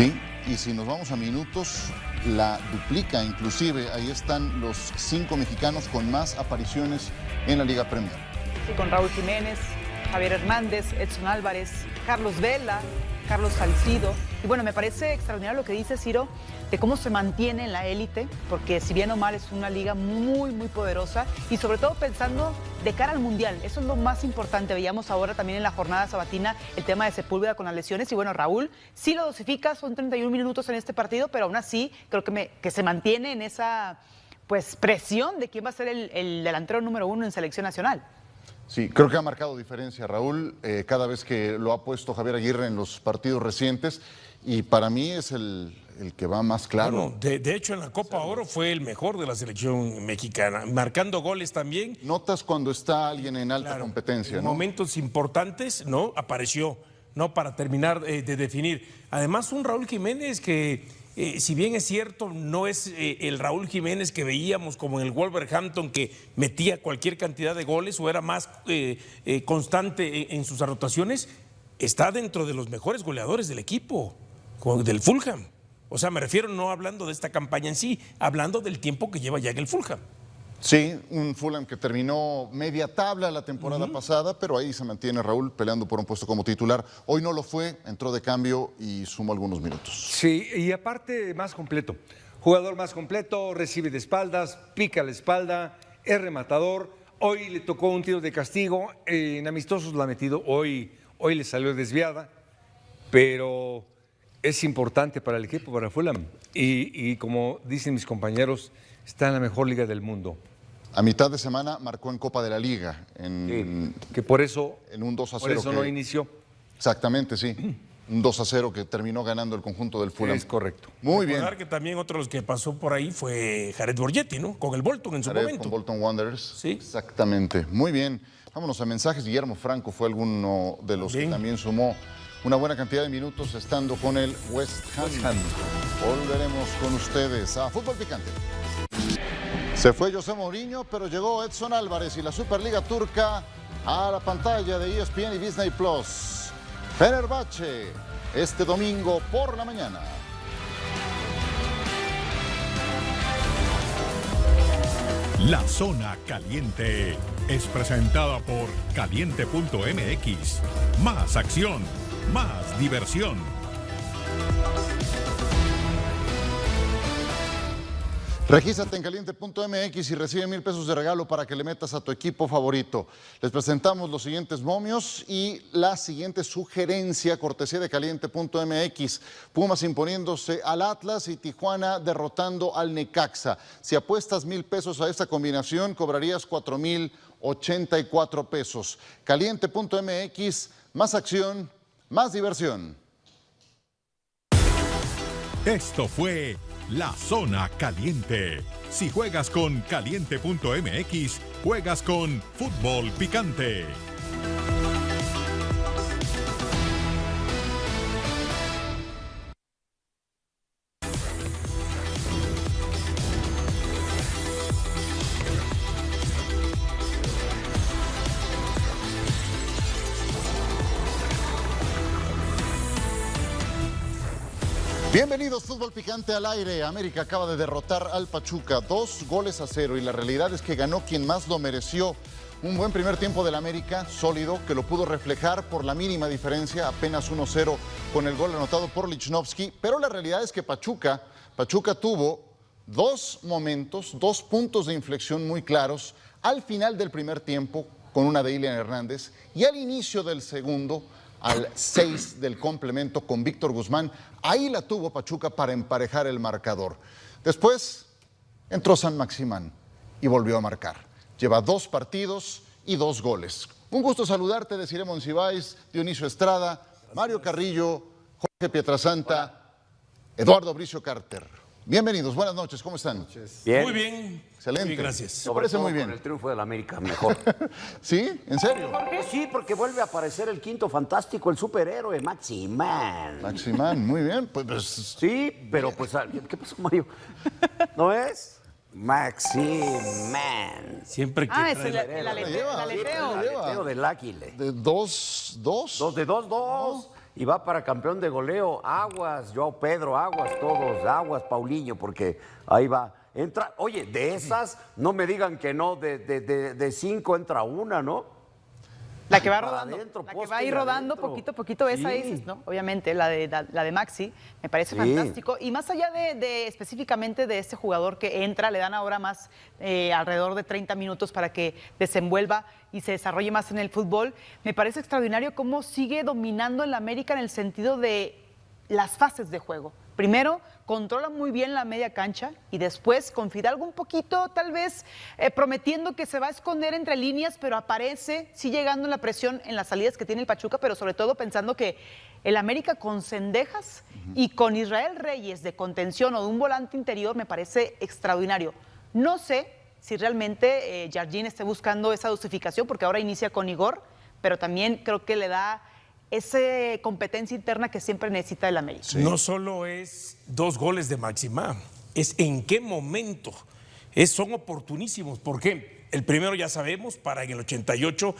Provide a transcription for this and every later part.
Sí, y si nos vamos a minutos, la duplica inclusive. Ahí están los 5 mexicanos con más apariciones en la Liga Premier. Sí, con Raúl Jiménez, Javier Hernández, Edson Álvarez, Carlos Vela, Carlos Salcido. Y bueno, me parece extraordinario lo que dice Ciro de cómo se mantiene en la élite, porque si bien o mal es una liga muy, muy poderosa y sobre todo pensando de cara al Mundial. Eso es lo más importante. Veíamos ahora también en la jornada sabatina el tema de Sepúlveda con las lesiones y bueno, Raúl sí lo dosifica, son 31 minutos en este partido, pero aún así creo que se mantiene en esa pues presión de quién va a ser el delantero número 1 en selección nacional. Sí, creo que ha marcado diferencia Raúl cada vez que lo ha puesto Javier Aguirre en los partidos recientes y para mí es el que va más claro. Bueno, de hecho en la Copa Oro fue el mejor de la selección mexicana, marcando goles también. Notas cuando está alguien en alta competencia, en ¿no? momentos importantes, ¿no? Apareció, ¿no? Para terminar de definir. Además, un Raúl Jiménez que, si bien es cierto, no es el Raúl Jiménez que veíamos como en el Wolverhampton, que metía cualquier cantidad de goles o era más constante en sus anotaciones, está dentro de los mejores goleadores del equipo, del Fulham. O sea, me refiero no hablando de esta campaña en sí, hablando del tiempo que lleva ya en el Fulham. Sí, un Fulham que terminó media tabla la temporada pasada, pero ahí se mantiene Raúl peleando por un puesto como titular. Hoy no lo fue, entró de cambio y sumó algunos minutos. Sí, y aparte más completo. Jugador más completo, recibe de espaldas, pica la espalda, es rematador. Hoy le tocó un tiro de castigo, en amistosos la ha metido, hoy le salió desviada, pero es importante para el equipo, para Fulham. Y como dicen mis compañeros, está en la mejor liga del mundo. A mitad de semana marcó en Copa de la Liga. Que por eso, en un 2-0. por eso no inició. Exactamente, sí. Un 2-0 que terminó ganando el conjunto del Fulham. Es correcto. Muy bien. Recordar que también otro de los que pasó por ahí fue Jared Borgetti, ¿no? Con el Bolton en su momento. Con Bolton Wanderers. Sí. Exactamente. Muy bien. Vámonos a mensajes. Guillermo Franco fue alguno de los que también sumó una buena cantidad de minutos estando con el West Ham. Volveremos con ustedes a Fútbol Picante. Se fue José Mourinho, pero llegó Edson Álvarez y la Superliga Turca a la pantalla de ESPN y Disney Plus. Fenerbahce, este domingo por la mañana. La Zona Caliente es presentada por Caliente.mx. Más acción, más diversión. Regístrate en Caliente.mx y recibe 1,000 pesos de regalo para que le metas a tu equipo favorito. Les presentamos los siguientes momios y la siguiente sugerencia, cortesía de Caliente.mx. Pumas imponiéndose al Atlas y Tijuana derrotando al Necaxa. Si apuestas 1,000 pesos a esta combinación, cobrarías 4,084 pesos. Caliente.mx, más acción, más diversión. Esto fue La Zona Caliente. Si juegas con Caliente.mx, juegas con Fútbol Picante. Bienvenidos, Fútbol Picante al aire. América acaba de derrotar al Pachuca 2-0 y la realidad es que ganó quien más lo mereció. Un buen primer tiempo del América, sólido, que lo pudo reflejar por la mínima diferencia, apenas 1-0 con el gol anotado por Lichnowsky, pero la realidad es que Pachuca tuvo dos momentos, 2 puntos de inflexión muy claros al final del primer tiempo con una de Ilian Hernández y al inicio del segundo, al 6 del complemento con Víctor Guzmán. Ahí la tuvo Pachuca para emparejar el marcador. Después entró San Maximán y volvió a marcar. Lleva 2 partidos y 2 goles. Un gusto saludarte, Desiree Monsiváis, Dionisio Estrada, Mario Carrillo, Jorge Pietrasanta, Eduardo Bricio Carter. Bienvenidos, buenas noches, ¿cómo están? Bien. Muy bien. Excelente. Muy gracias. Me parece muy bien. Con el triunfo del América, mejor. ¿Sí? ¿En serio? Sí, porque vuelve a aparecer el quinto fantástico, el superhéroe, Maximán. Maximán, muy bien. Pues, Sí, pero pues, ¿qué pasó, Mario? ¿No es? Maximán. Siempre que Es trae el aleteo. El aleteo del Águile. de 2-2. 2 de 2. y va para campeón de goleo. Aguas, Joao Pedro, aguas todos, aguas Paulinho, porque ahí va. Entra, oye, de esas, no me digan que no, de 5 entra una, ¿no? La que va Para rodando, adentro, la que poste va a ir de rodando adentro. poquito a poquito, esa Sí. dices, ¿no? Obviamente, la de Maxi, me parece Sí. fantástico. Y más allá de específicamente de este jugador que entra, le dan ahora más, alrededor de 30 minutos para que desenvuelva y se desarrolle más en el fútbol. Me parece extraordinario cómo sigue dominando en la América en el sentido de las fases de juego. Primero, controla muy bien la media cancha y después con Fidalgo un poquito, tal vez prometiendo que se va a esconder entre líneas, pero aparece, sí llegando en la presión en las salidas que tiene el Pachuca, pero sobre todo pensando que el América con Cendejas y con Israel Reyes de contención o de un volante interior me parece extraordinario. No sé si realmente Jardín esté buscando esa dosificación, porque ahora inicia con Igor, pero también creo que le da esa competencia interna que siempre necesita el América. Sí. No solo es 2 goles de Maximá, es en qué momento. Son oportunísimos. ¿Por qué? El primero ya sabemos, para en el 88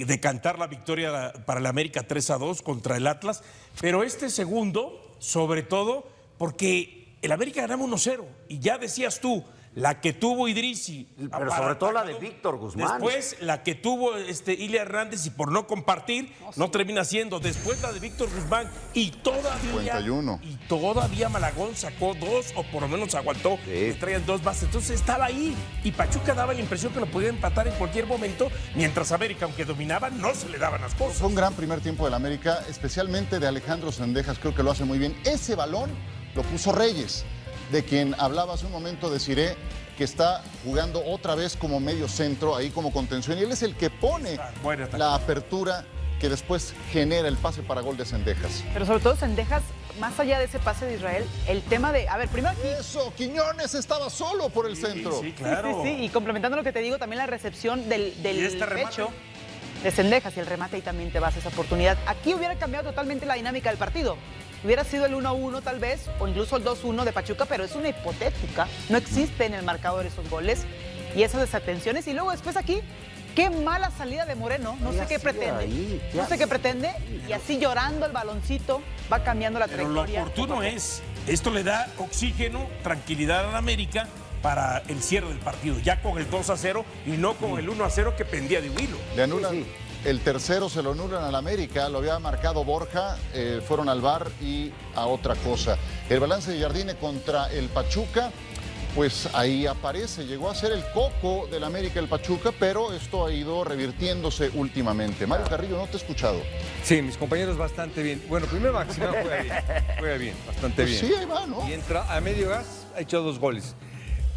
decantar la victoria para el América 3-2 contra el Atlas. Pero este segundo, sobre todo, porque el América ganaba 1-0. Y ya decías tú, la que tuvo Idrissi. Pero sobre todo la de Víctor Guzmán. Después la que tuvo Ilia Hernández y por no compartir, no termina siendo. Después la de Víctor Guzmán y todavía 51. Y todavía Malagón sacó 2 o por lo menos aguantó. Traían 2 bases. Entonces estaba ahí. Y Pachuca daba la impresión que lo podía empatar en cualquier momento, mientras América, aunque dominaba, no se le daban las cosas. Fue un gran primer tiempo del América, especialmente de Alejandro Cendejas, creo que lo hace muy bien. Ese balón lo puso Reyes, de quien hablaba hace un momento de Ciré, que está jugando otra vez como medio centro, ahí como contención, y él es el que pone la apertura que después genera el pase para gol de Cendejas. Pero sobre todo Cendejas, más allá de ese pase de Israel, el tema de, a ver, primero aquí... Eso, Quiñones estaba solo por el centro. Sí, claro. Sí, y complementando lo que te digo, también la recepción del pecho de Cendejas y el remate, y también te vas a esa oportunidad. Aquí hubiera cambiado totalmente la dinámica del partido. Hubiera sido el 1-1 tal vez, o incluso el 2-1 de Pachuca, pero es una hipotética. No existe en el marcador esos goles y esas desatenciones. Y luego después aquí, qué mala salida de Moreno. No sé qué pretende. No sé qué pretende. Y así llorando el baloncito, va cambiando la trayectoria. Pero lo oportuno es, esto le da oxígeno, tranquilidad a la América para el cierre del partido, ya con el 2-0 y no con el 1-0 que pendía de un hilo. Le anulan. El tercero se lo anulan al América, lo había marcado Borja, fueron al VAR y a otra cosa. El balance de Jardine contra el Pachuca, pues ahí aparece, llegó a ser el coco del América el Pachuca, pero esto ha ido revirtiéndose últimamente. Mario Carrillo, no te he escuchado. Sí, mis compañeros bastante bien. Bueno, primero Maximán juega bien, bastante Pues bien. sí, ahí va, ¿no? Y entra a medio gas, ha hecho 2 goles.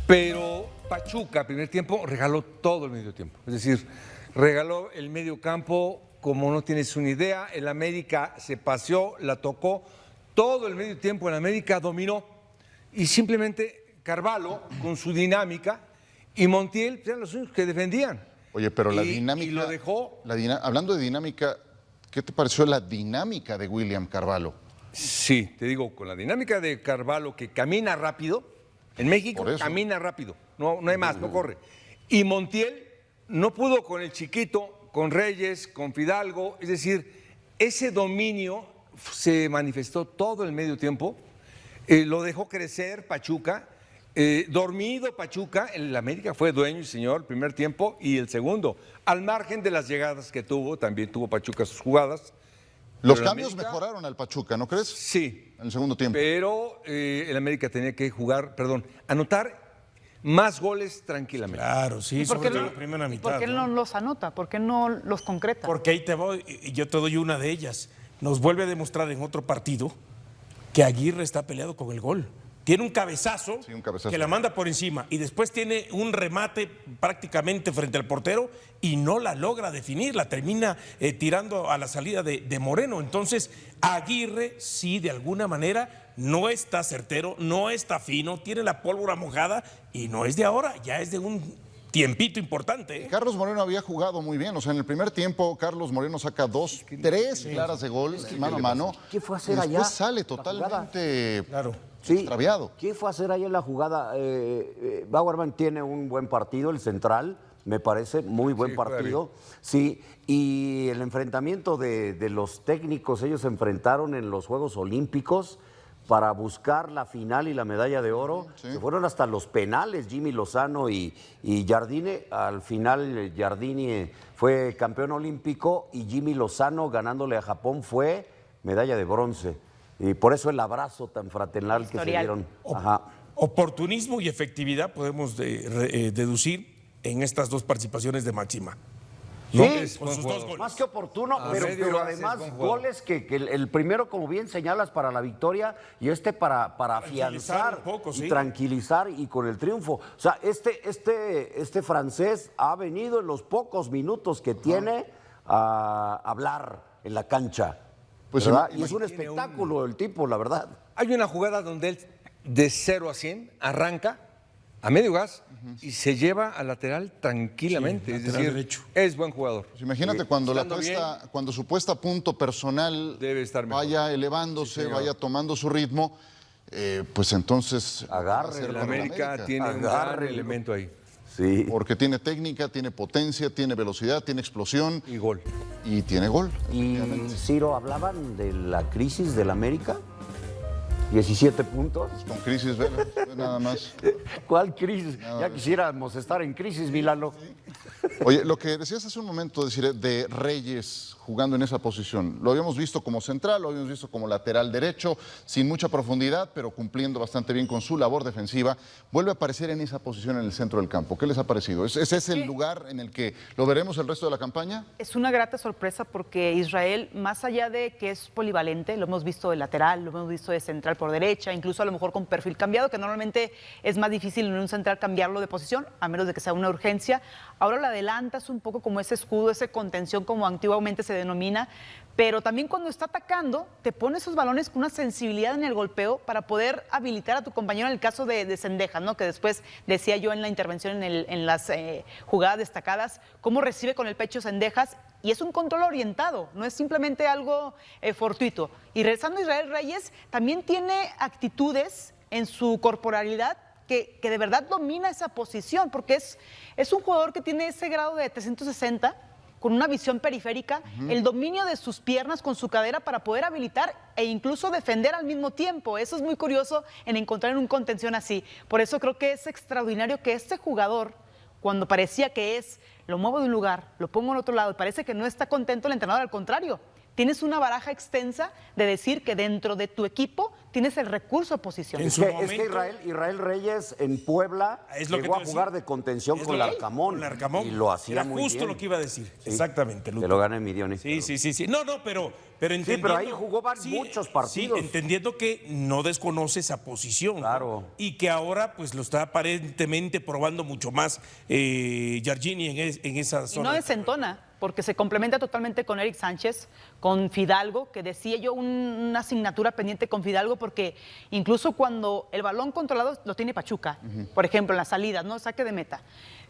Pero Pachuca, primer tiempo, regaló todo el medio tiempo. Es decir, regaló el medio campo como no tienes una idea. El América se paseó, la tocó. Todo el medio tiempo el América dominó. Y simplemente Carvalho, con su dinámica, y Montiel eran los únicos que defendían. Oye, pero la dinámica... Y lo dejó... hablando de dinámica, ¿qué te pareció la dinámica de William Carvalho? Sí, te digo, con la dinámica de Carvalho, que camina rápido, en México camina rápido, no hay más, no corre. Y Montiel no pudo con el chiquito, con Reyes, con Fidalgo, es decir, ese dominio se manifestó todo el medio tiempo, lo dejó crecer Pachuca, dormido Pachuca, el América fue dueño y señor el primer tiempo y el segundo, al margen de las llegadas que tuvo, también tuvo Pachuca sus jugadas. Los cambios mejoraron al Pachuca, ¿no crees? Sí. En el segundo tiempo. Pero el América tenía que anotar más goles tranquilamente. Claro, sí, sobre todo la primera mitad. ¿Por qué no los anota? ¿Por qué no los concreta? Porque ahí te voy, y yo te doy una de ellas. Nos vuelve a demostrar en otro partido que Aguirre está peleado con el gol. Tiene un cabezazo, que la manda por encima y después tiene un remate prácticamente frente al portero y no la logra definir, la termina tirando a la salida de Moreno. Entonces, Aguirre sí, de alguna manera, no está certero, no está fino, tiene la pólvora mojada y no es de ahora, ya es de un tiempito importante. Carlos Moreno había jugado muy bien, o sea, en el primer tiempo Carlos Moreno saca 3 claras de gol, mano a mano. ¿Qué fue a hacer después allá? Sale totalmente Sí. extraviado. ¿Qué fue a hacer ahí en la jugada? Bauerman tiene un buen partido, el central, me parece, muy buen Sí, juega partido. Sí, y el enfrentamiento de los técnicos, ellos se enfrentaron en los Juegos Olímpicos para buscar la final y la medalla de oro. Sí. Se fueron hasta los penales, Jimmy Lozano y Jardine. Al final Jardine fue campeón olímpico y Jimmy Lozano, ganándole a Japón, fue medalla de bronce. Y por eso el abrazo tan fraternal que se Historial. dieron. Ajá. Oportunismo y efectividad podemos deducir en estas dos participaciones de Máxima. Sí, Es Con buen sus jugador. dos goles. más que oportuno, A pero, medio pero gas es además buen jugador. goles que el primero, como bien señalas, para la victoria y para Tranquilizar afianzar un poco, y sí. tranquilizar y con el triunfo. O sea, este francés ha venido en los pocos minutos que tiene a hablar en la cancha. Pues ¿verdad? ima- Y es un tiene espectáculo el tipo, la verdad. Hay una jugada donde él de 0 a 100 arranca a medio gas y se lleva al lateral tranquilamente. Sí, es lateral decir, derecho. es buen jugador. Pues imagínate cuando Estando cuando su puesta a punto personal Debe estar mejor. vaya elevándose, Sí, señor. vaya tomando su ritmo, pues entonces Agarre, va a ser El por América tiene un gran Agárrenlo. elemento ahí. Sí. porque tiene técnica, tiene potencia, tiene velocidad, tiene explosión Y gol. y tiene gol. Y Ciro, ¿hablaban de la crisis del América? 17 puntos. Con crisis, Vela, nada más. ¿Cuál crisis? Ya quisiéramos estar en crisis, Milano. Oye, lo que decías hace un momento, decir, de Reyes jugando en esa posición, lo habíamos visto como central, lo habíamos visto como lateral derecho, sin mucha profundidad, pero cumpliendo bastante bien con su labor defensiva. Vuelve a aparecer en esa posición en el centro del campo. ¿Qué les ha parecido? ¿Ese es el lugar en el que lo veremos el resto de la campaña? Es una grata sorpresa porque Israel, más allá de que es polivalente, lo hemos visto de lateral, lo hemos visto de central por derecha, incluso a lo mejor con perfil cambiado, que normalmente es más difícil en un central cambiarlo de posición, a menos de que sea una urgencia. Ahora lo adelantas un poco como ese escudo, esa contención como antiguamente se denomina, pero también cuando está atacando, te pone esos balones con una sensibilidad en el golpeo para poder habilitar a tu compañero en el caso de Cendejas, ¿no? Que después decía yo en la intervención en las jugadas destacadas, cómo recibe con el pecho Cendejas, y es un control orientado, no es simplemente algo fortuito. Y regresando a Israel Reyes, también tiene actitudes en su corporalidad que de verdad domina esa posición, porque es un jugador que tiene ese grado de 360, con una visión periférica, el dominio de sus piernas con su cadera para poder habilitar e incluso defender al mismo tiempo. Eso es muy curioso en encontrar en un contención así. Por eso creo que es extraordinario que este jugador, cuando parecía que lo muevo de un lugar, lo pongo en otro lado y parece que no está contento el entrenador, al contrario. Tienes una baraja extensa de decir que dentro de tu equipo tienes el recurso de posición. En su Es que momento- Israel Reyes en Puebla Es lo que llegó te a iba a jugar decir. de contención Es con lo el que- Arcamón. con el Arcamón. Y lo hacía Era muy justo bien. lo que iba a decir. Sí. Exactamente, Que Luto. lo gane Midioni. Sí. No, pero entendiendo... pero ahí jugó muchos partidos. Sí, entendiendo que no desconoce esa posición. ¿no? Claro. Y que ahora pues lo está aparentemente probando mucho más Giardini en esa Y zona. no desentona, porque se complementa totalmente con Eric Sánchez, con Fidalgo, que decía yo una asignatura pendiente con Fidalgo, porque incluso cuando el balón controlado lo tiene Pachuca, por ejemplo, en las salidas, ¿no? Saque de meta.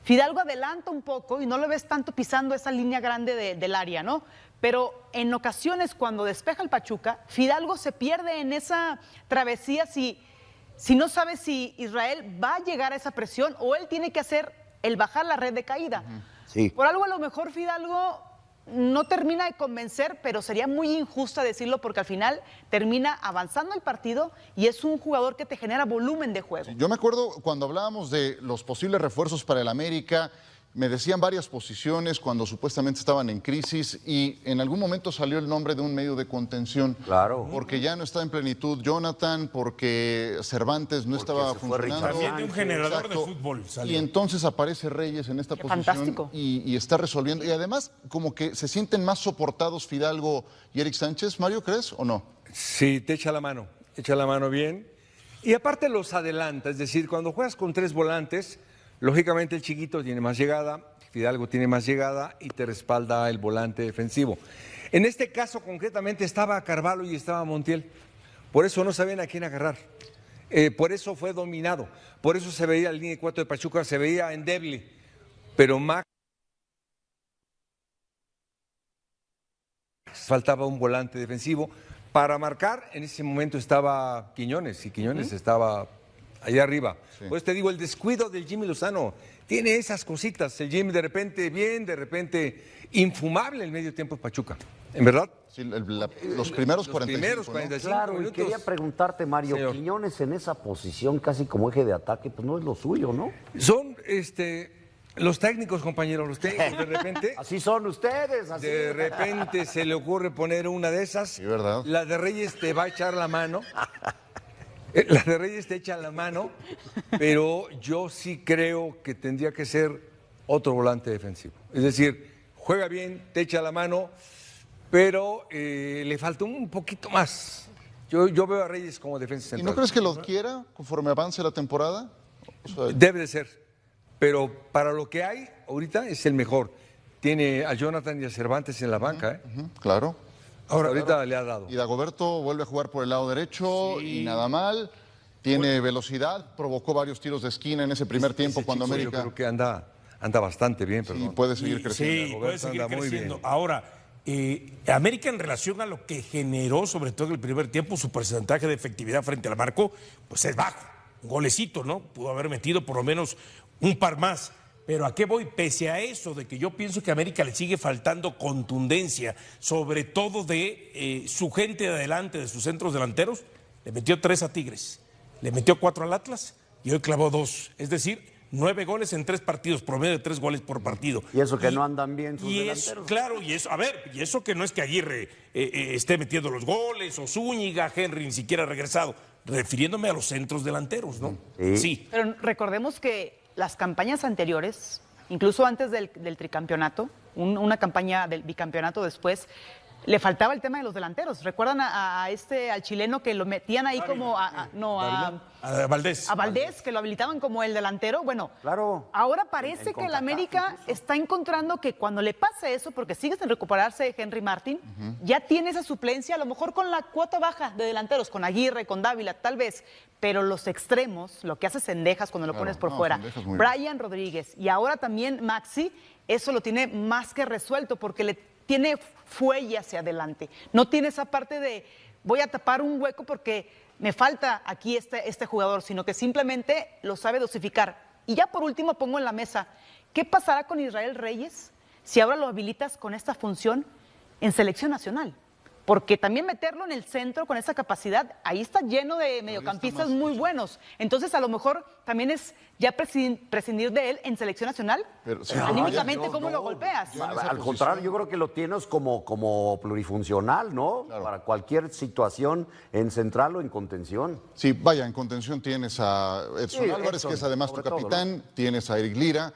Fidalgo adelanta un poco y no lo ves tanto pisando esa línea grande del área, ¿no? Pero en ocasiones cuando despeja el Pachuca, Fidalgo se pierde en esa travesía si no sabe si Israel va a llegar a esa presión o él tiene que hacer el bajar la red de caída. Sí. Por algo a lo mejor Fidalgo no termina de convencer, pero sería muy injusta decirlo porque al final termina avanzando el partido y es un jugador que te genera volumen de juego. Yo me acuerdo cuando hablábamos de los posibles refuerzos para el América, me decían varias posiciones cuando supuestamente estaban en crisis y en algún momento salió el nombre de un medio de contención. Claro. Porque ya no está en plenitud Jonathan, porque Cervantes no estaba se fue funcionando. Richard También de un generador Exacto. de fútbol salió. Y entonces aparece Reyes en esta Qué posición fantástico. y está resolviendo. Y además como que se sienten más soportados Fidalgo y Eric Sánchez. Mario, ¿crees o no? Sí, te echa la mano bien. Y aparte los adelanta, es decir, cuando juegas con tres volantes, lógicamente el chiquito tiene más llegada, Fidalgo tiene más llegada y te respalda el volante defensivo. En este caso concretamente estaba Carvalho y estaba Montiel, por eso no sabían a quién agarrar, por eso fue dominado, por eso se veía la línea de 4 de Pachuca, se veía endeble, pero Max faltaba un volante defensivo. Para marcar, en ese momento estaba Quiñones y Quiñones estaba allá arriba. Pues te digo, el descuido del Jimmy Lozano tiene esas cositas. El Jimmy de repente bien, de repente infumable el medio tiempo de Pachuca. ¿En verdad? Sí, los primeros 45, ¿no? Claro, y minutos. quería preguntarte, Mario, Señor. Quiñones en esa posición casi como eje de ataque, pues no es lo suyo, ¿no? Son los técnicos, compañeros, los técnicos, de repente. Así son ustedes, así. De repente se le ocurre poner una de esas. Sí, ¿verdad? La de Reyes te va a echar la mano. La de Reyes te echa la mano, pero yo sí creo que tendría que ser otro volante defensivo. Es decir, juega bien, te echa la mano, pero le falta un poquito más. Yo veo a Reyes como defensa ¿Y central. no crees que lo quiera conforme avance la temporada? O sea, Debe de ser, pero para lo que hay ahorita es el mejor. Tiene a Jonathan y a Cervantes en la banca, ¿eh? claro. Ahorita le ha dado. Y Dagoberto vuelve a jugar por el lado derecho y nada mal. Tiene velocidad, provocó varios tiros de esquina en ese primer tiempo Ese cuando chico América Yo creo que anda bastante bien, sí, perdón. puede seguir creciendo. Sí, puede Roberto seguir anda muy creciendo. bien. Ahora, América en relación a lo que generó, sobre todo en el primer tiempo, su porcentaje de efectividad frente al marco, pues es bajo. Un golecito, ¿no? Pudo haber metido por lo menos un par más. Pero ¿a qué voy? Pese a eso, de que yo pienso que a América le sigue faltando contundencia, sobre todo de su gente de adelante, de sus centros delanteros, le metió 3 a Tigres, le metió 4 al Atlas y hoy clavó 2. Es decir, 9 goles en 3 partidos, promedio de 3 goles por partido. Y eso que no andan bien sus Y delanteros. eso, claro, y eso, a ver, y eso que no es que Aguirre esté metiendo los goles, o Zúñiga, Henry ni siquiera ha regresado, refiriéndome a los centros delanteros, ¿no? Sí. Pero recordemos que las campañas anteriores, incluso antes del tricampeonato, una campaña del bicampeonato después, le faltaba el tema de los delanteros. ¿Recuerdan al chileno que lo metían ahí como a Valdés. a Valdés, que lo habilitaban como el delantero? Bueno, Claro. ahora parece que el América está encontrando que cuando le pasa eso, porque sigue sin recuperarse Henry Martín, ya tiene esa suplencia, a lo mejor con la cuota baja de delanteros, con Aguirre, con Dávila, tal vez, pero los extremos, lo que hace Cendejas cuando lo Claro, pones por no, fuera, Cendejas muy bien. Brian Rodríguez y ahora también Maxi, eso lo tiene más que resuelto porque le tiene fuelle hacia adelante. No tiene esa parte de voy a tapar un hueco porque me falta aquí este jugador, sino que simplemente lo sabe dosificar. Y ya por último pongo en la mesa, ¿qué pasará con Israel Reyes si ahora lo habilitas con esta función en selección nacional? Porque también meterlo en el centro con esa capacidad, ahí está lleno de mediocampistas muy buenos. Entonces, a lo mejor también es ya prescindir de él en selección nacional. Pero, sí, anímicamente, yo ¿cómo no. lo golpeas? Yo en esa Al posición- contrario, yo creo que lo tienes como plurifuncional, ¿no? Claro. Para cualquier situación en central o en contención. Sí, vaya, en contención tienes a Edson Sí, Álvarez, Edson, que es además tu sobre todo, capitán, tienes a Eric Lira,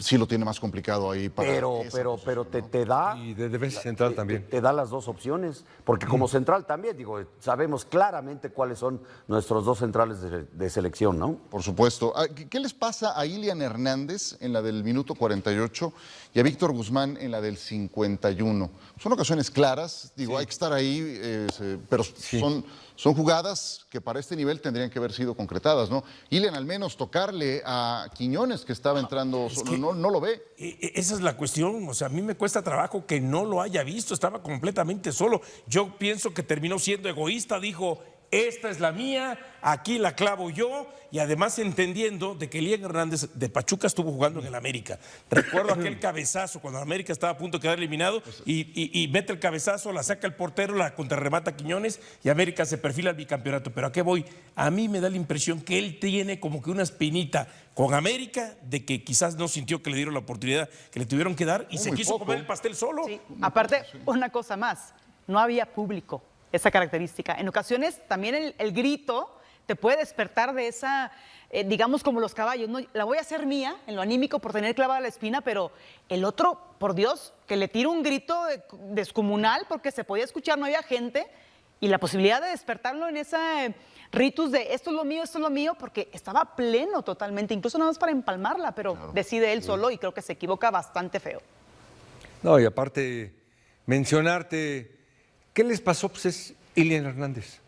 sí lo tiene más complicado ahí para Pero esa posición, ¿no? te da... Y de defensa central también. Te da las dos opciones, porque como central también, digo, sabemos claramente cuáles son nuestros dos centrales de selección, ¿no? Por supuesto. ¿Qué les pasa a Ilian Hernández en la del minuto 48 y a Víctor Guzmán en la del 51? Son ocasiones claras, digo, hay que estar ahí, pero son jugadas que para este nivel tendrían que haber sido concretadas, ¿no? Ilian al menos tocarle a Quiñones, que estaba entrando, no lo ve. Esa es la cuestión, o sea, a mí me cuesta trabajo que no lo haya visto, estaba completamente solo. Yo pienso que terminó siendo egoísta, dijo, esta es la mía, aquí la clavo yo, y además entendiendo de que Ilian Hernández de Pachuca estuvo jugando en el América. Recuerdo aquel cabezazo cuando el América estaba a punto de quedar eliminado y mete el cabezazo, la saca el portero, la contrarremata Quiñones y América se perfila al bicampeonato. Pero ¿a qué voy? A mí me da la impresión que él tiene como que una espinita con América de que quizás no sintió que le dieron la oportunidad que le tuvieron que dar y se Muy quiso poco. comer el pastel solo. Sí. Aparte, una cosa más, no había público, esa característica. En ocasiones también el grito te puede despertar de esa, digamos como los caballos, ¿no? La voy a hacer mía en lo anímico por tener clavada la espina, pero el otro, por Dios, que le tira un grito descomunal porque se podía escuchar, no había gente, y la posibilidad de despertarlo en ese ritus de esto es lo mío, porque estaba pleno totalmente, incluso nada más para empalmarla, pero decide él solo y creo que se equivoca bastante feo. No, y aparte, mencionarte, ¿qué les pasó? Pues es Ilian Hernández.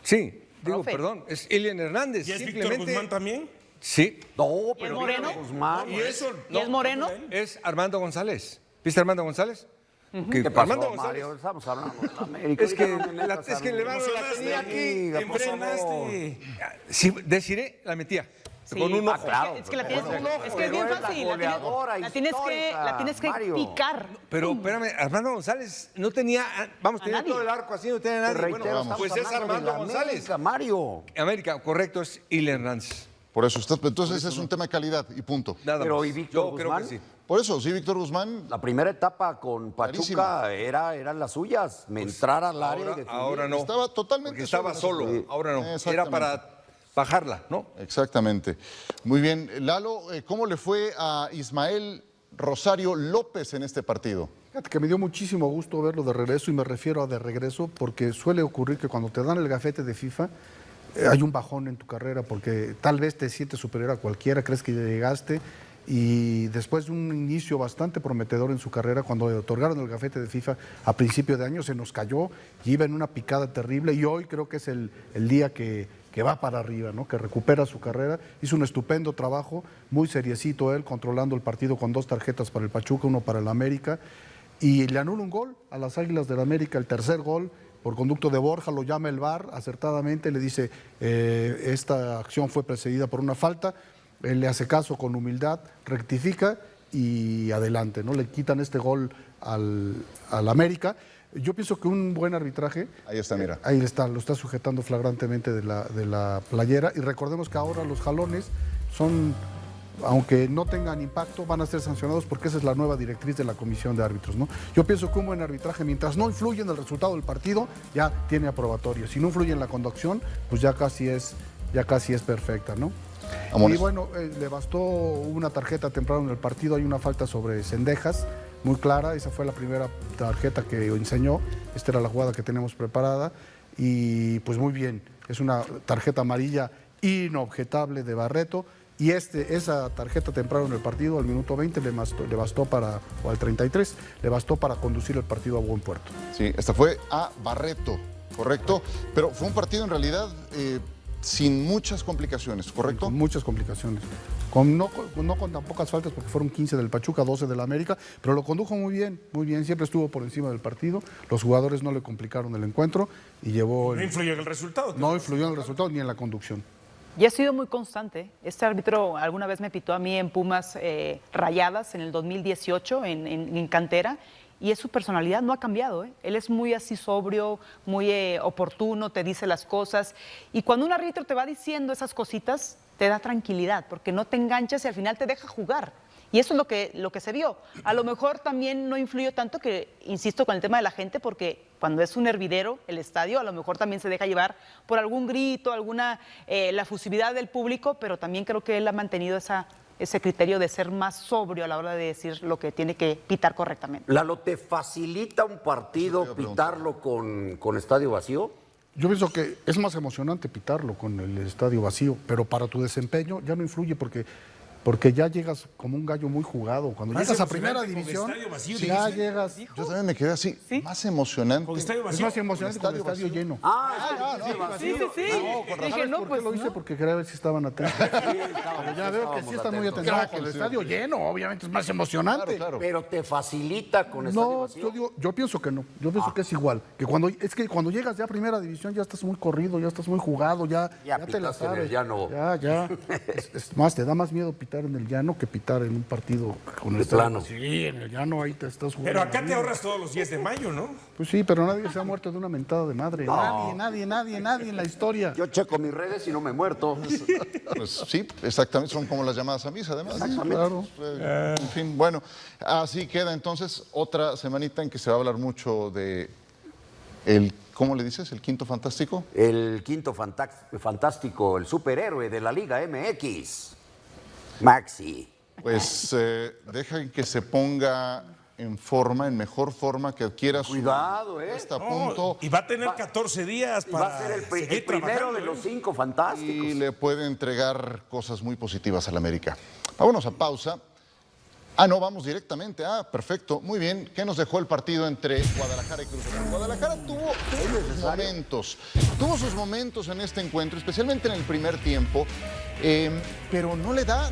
Sí, digo, Profe. perdón, es Ilian Hernández. ¿Y es Víctor simplemente- Guzmán también? Sí, No, pero Moreno? Víctor Guzmán. ¿Y eso? ¿Y es Moreno? es Armando González. ¿Viste a Armando González? Que ¿Qué pasó, Armando González- Mario? Estamos hablando de la América. Es que, No me metas es que a el mí. Levaro la tenía aquí. Diga, por favor. Enfrenaste. Si Desiré la metía. Sí. Con un Ah, ojo. claro. Es que la tienes, Bueno, es que es pero bien es la fácil. goleadora La histórica, tienes que Mario. picar. Pero espérame, Armando González no tenía, vamos, A tenía nadie. todo el arco así, no tenía nadie. Te reitero, Bueno, estamos pues es hablando de Armando la González. América, Mario. América, correcto, es Ilen Hernández. Por eso, entonces ese es un tema de calidad y punto. Nada Pero más. ¿y Víctor Yo creo Guzmán? que sí. Por eso, sí, Víctor Guzmán, La primera etapa con Pachuca eran las suyas, entrar al área y definir. Ahora no. estaba totalmente Porque estaba solo. solo, Sí. ahora no. Era Exactamente. para bajarla, ¿no? Exactamente. Muy bien. Lalo, ¿cómo le fue a Ismael Rosario López en este partido? Fíjate que me dio muchísimo gusto verlo de regreso, y me refiero a de regreso porque suele ocurrir que cuando te dan el gafete de FIFA hay un bajón en tu carrera porque tal vez te sientes superior a cualquiera, crees que ya llegaste, y después de un inicio bastante prometedor en su carrera, cuando le otorgaron el gafete de FIFA a principio de año, se nos cayó y iba en una picada terrible, y hoy creo que es el día que va para arriba, ¿no? Que recupera su carrera. Hizo un estupendo trabajo, muy seriecito él, controlando el partido con 2 tarjetas para el Pachuca, 1 para el América, y le anula un gol a las Águilas del América, el tercer gol, por conducto de Borja, lo llama el VAR acertadamente, le dice, esta acción fue precedida por una falta, él le hace caso con humildad, rectifica y adelante, ¿no? Le quitan este gol al América. Yo pienso que un buen arbitraje. Ahí está, mira. Ahí está, lo está sujetando flagrantemente de la playera. Y recordemos que ahora los jalones son, aunque no tengan impacto, van a ser sancionados porque esa es la nueva directriz de la comisión de árbitros, ¿no? Yo pienso que un buen arbitraje, mientras no influye en el resultado del partido, ya tiene aprobatoria. Si no influye en la conducción, pues ya casi es perfecta, ¿no? Amores. Y bueno, le bastó una tarjeta temprano en el partido, hay una falta sobre Cendejas, muy clara, esa fue la primera tarjeta que enseñó, esta era la jugada que tenemos preparada, y pues muy bien, es una tarjeta amarilla inobjetable de Barreto, y esa tarjeta temprano en el partido, al minuto 20, le bastó para, o al 33, le bastó para conducir el partido a buen puerto. Sí, esta fue a Barreto, correcto. Pero fue un partido en realidad sin muchas complicaciones, ¿correcto? Con muchas complicaciones. No con tan pocas faltas, porque fueron 15 del Pachuca, 12 del América, pero lo condujo muy bien, siempre estuvo por encima del partido. Los jugadores no le complicaron el encuentro y llevó. No influyó en el resultado. No influyó en el resultado ni en la conducción. Y ha sido muy constante. Este árbitro alguna vez me pitó a mí en Pumas Rayadas en el 2018 en cantera, y es su personalidad, no ha cambiado, ¿eh? Él es muy así sobrio, muy oportuno, te dice las cosas, y cuando un árbitro te va diciendo esas cositas, te da tranquilidad, porque no te enganchas y al final te deja jugar. Y eso es lo que se vio. A lo mejor también no influyó tanto que, insisto, con el tema de la gente, porque cuando es un hervidero el estadio, a lo mejor también se deja llevar por algún grito, la fusividad del público, pero también creo que él ha mantenido ese criterio de ser más sobrio a la hora de decir lo que tiene que pitar correctamente. Lalo, ¿te facilita un partido pitarlo con estadio vacío? Yo pienso que es más emocionante pitarlo con el estadio vacío, pero para tu desempeño ya no influye porque ya llegas como un gallo muy jugado. Cuando Más llegas a primera emocionante con división, estadio vacío, ya dijiste. llegas. Yo también me quedé así, ¿Sí? más emocionante. Con estadio Es vacío. más emocionante con el estadio vacío. lleno. Sí. Dije, no, ¿Por pues qué lo hice? no. Porque quería ver si estaban atentos. Pero ya veo que sí están muy atentos. No, con el estadio lleno, obviamente es más emocionante. Claro. Pero te facilita con estadio No, vacío. yo pienso que no. Yo pienso que es igual. Que cuando llegas ya a primera división ya estás muy corrido, ya estás muy jugado, ya te la pitaste en el sabes. llano. Ya. Es más, te da más miedo pitar en el llano que pitar en un partido con el De estadio. plano. Sí, en el llano ahí te estás jugando. Pero acá la te vida. ahorras todos los 10 de mayo, ¿no? Pues sí, pero nadie se ha muerto de una mentada de madre. Nadie en la historia. Yo checo mis redes y no me he muerto. Pues sí, exactamente, son como las llamadas a misa, además. Claro. En fin, bueno, así queda entonces otra semanita en que se va a hablar mucho de ¿cómo le dices? ¿El quinto fantástico? El quinto fantástico, el superhéroe de la Liga MX, Maxi. Pues dejen que se ponga en forma, en mejor forma, que adquiera su... Cuidado, Está a No, punto y va a tener 14 días Y para va a ser el seguir primero trabajando, de los ¿eh? 5 fantásticos. y le puede entregar cosas muy positivas al América. Vámonos a pausa Ah, no, vamos directamente. Ah, perfecto. Muy bien. ¿Qué nos dejó el partido entre Guadalajara y Cruz Azul? Guadalajara tuvo sus momentos en este encuentro, especialmente en el primer tiempo, pero no le da.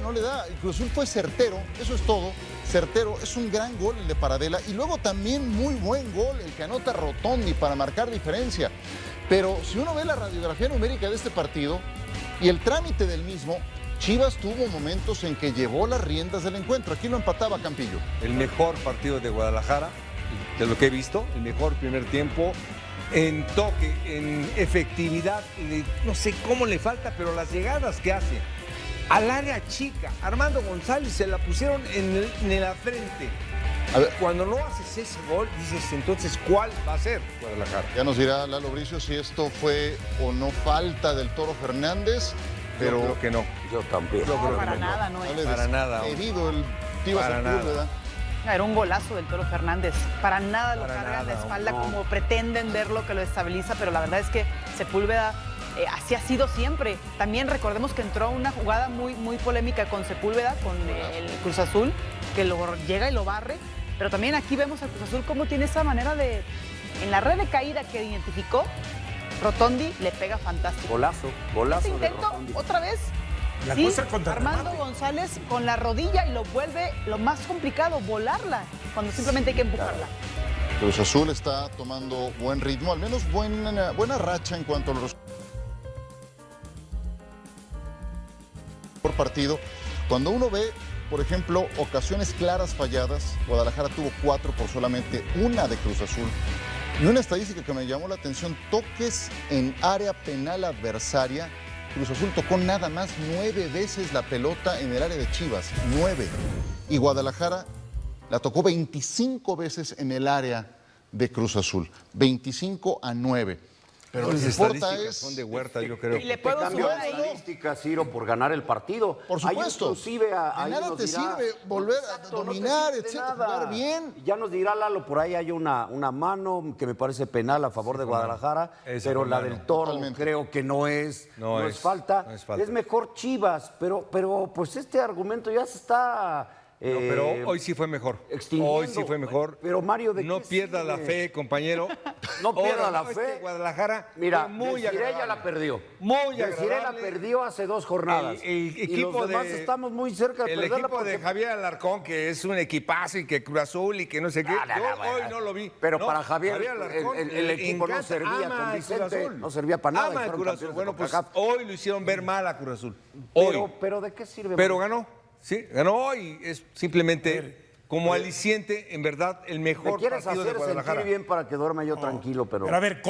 Cruz Azul fue certero, eso es todo. Certero, es un gran gol el de Paradela y luego también muy buen gol el que anota Rotondi para marcar diferencia. Pero si uno ve la radiografía numérica de este partido y el trámite del mismo, Chivas tuvo momentos en que llevó las riendas del encuentro. Aquí lo empataba Campillo. El mejor partido de Guadalajara, de lo que he visto, el mejor primer tiempo, en toque, en efectividad, no sé cómo le falta, pero las llegadas que hace al área chica, Armando González se la pusieron en la frente. A ver. Cuando no haces ese gol, dices, entonces, ¿cuál va a ser Guadalajara? Ya nos dirá Lalo Bricio si esto fue o no falta del Toro Fernández. Pero yo creo que no. Yo también. Yo creo que para no. nada, no es. Para nada. Herido el Tivas Para Sepúlveda. Era un golazo del Toro Fernández. Para nada lo Para carga en la nada, espalda no. como pretenden verlo que lo estabiliza, pero la verdad es que Sepúlveda así ha sido siempre. También recordemos que entró una jugada muy polémica con Sepúlveda, con el Cruz Azul, que llega y lo barre. Pero también aquí vemos al Cruz Azul cómo tiene esa manera de, en la red de caída que identificó, Rotondi le pega fantástico. Golazo Este de intento, Rotondi. otra vez, La sí, cosa contra Armando remate. González con la rodilla y lo vuelve lo más complicado, volarla, cuando simplemente hay que empujarla. Cruz Azul está tomando buen ritmo, al menos buena racha en cuanto a los por partido. Cuando uno ve, por ejemplo, ocasiones claras falladas, Guadalajara tuvo 4 por solamente una de Cruz Azul. Y una estadística que me llamó la atención, toques en área penal adversaria. Cruz Azul tocó nada más 9 veces la pelota en el área de Chivas, 9. Y Guadalajara la tocó 25 veces en el área de Cruz Azul, 25-9. Pero lo Las que importa estadísticas es... son de Huerta, yo creo. Y le Te puedo cambio sumar de ahí. estadísticas, Ciro, por ganar el partido. Por supuesto. Ahí inclusive De ahí nada nos te dirá- sirve volver a Exacto, no te dominar, sirve de etcétera, nada. jugar bien. Ya nos dirá Lalo, por ahí hay una mano que me parece penal a favor de Guadalajara, Esa pero fue la mano. del Toro Totalmente. creo que no es falta. no es falta. Es mejor Chivas, pero pues este argumento ya se está... No, pero hoy sí fue mejor. extinguiendo. Hoy sí fue mejor. Pero, Mario, ¿de no qué pierda la sirve? fe, compañero. No pierda Ahora, la no, fe. Guadalajara Mira, fue muy Desiree ya agradable. la perdió. Muy Desiree la agradable. perdió hace 2 jornadas. El y equipo los demás de, estamos muy cerca de el perderla equipo de porque- Javier Alarcón, que es un equipazo y que Cruz Azul y que no sé qué. No, no, Yo no, bueno. hoy no lo vi. Pero No, para Javier, Alarcón el equipo no encanta, servía ama con al Cruz Vicente, Azul. no servía para nada y Ama al fueron Cruz Azul. campeones de Bueno, pues CONCACAF. hoy lo hicieron ver mal a Cruz Azul. Hoy. Pero ¿de qué sirve? Pero Mario? ganó. Sí, ganó hoy. Es simplemente como aliciente, en verdad, el Me mejor quieres partido de hacer Guadalajara. sentir bien para que duerma yo tranquilo, pero... Pero a ver,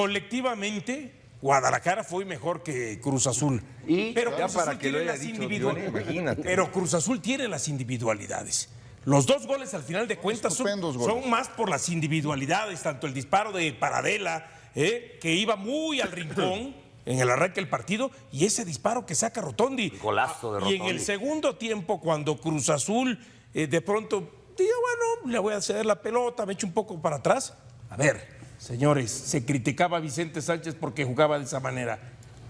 colectivamente, Guadalajara fue mejor que Cruz Azul. Y pero ya Cruz para Azul que lo tiene haya las dicho individualidades. Diony, imagínate. Pero Cruz Azul tiene las individualidades. Los 2 goles al final de cuentas Estupendos goles. son más por las individualidades, tanto el disparo de Paradela, que iba muy al rincón en el arranque del partido, y ese disparo que saca Rotondi. Golazo de Y en Rotondi. el segundo tiempo, cuando Cruz Azul de pronto diga, bueno, le voy a ceder la pelota, me echo un poco para atrás. A ver, señores, se criticaba a Vicente Sánchez porque jugaba de esa manera.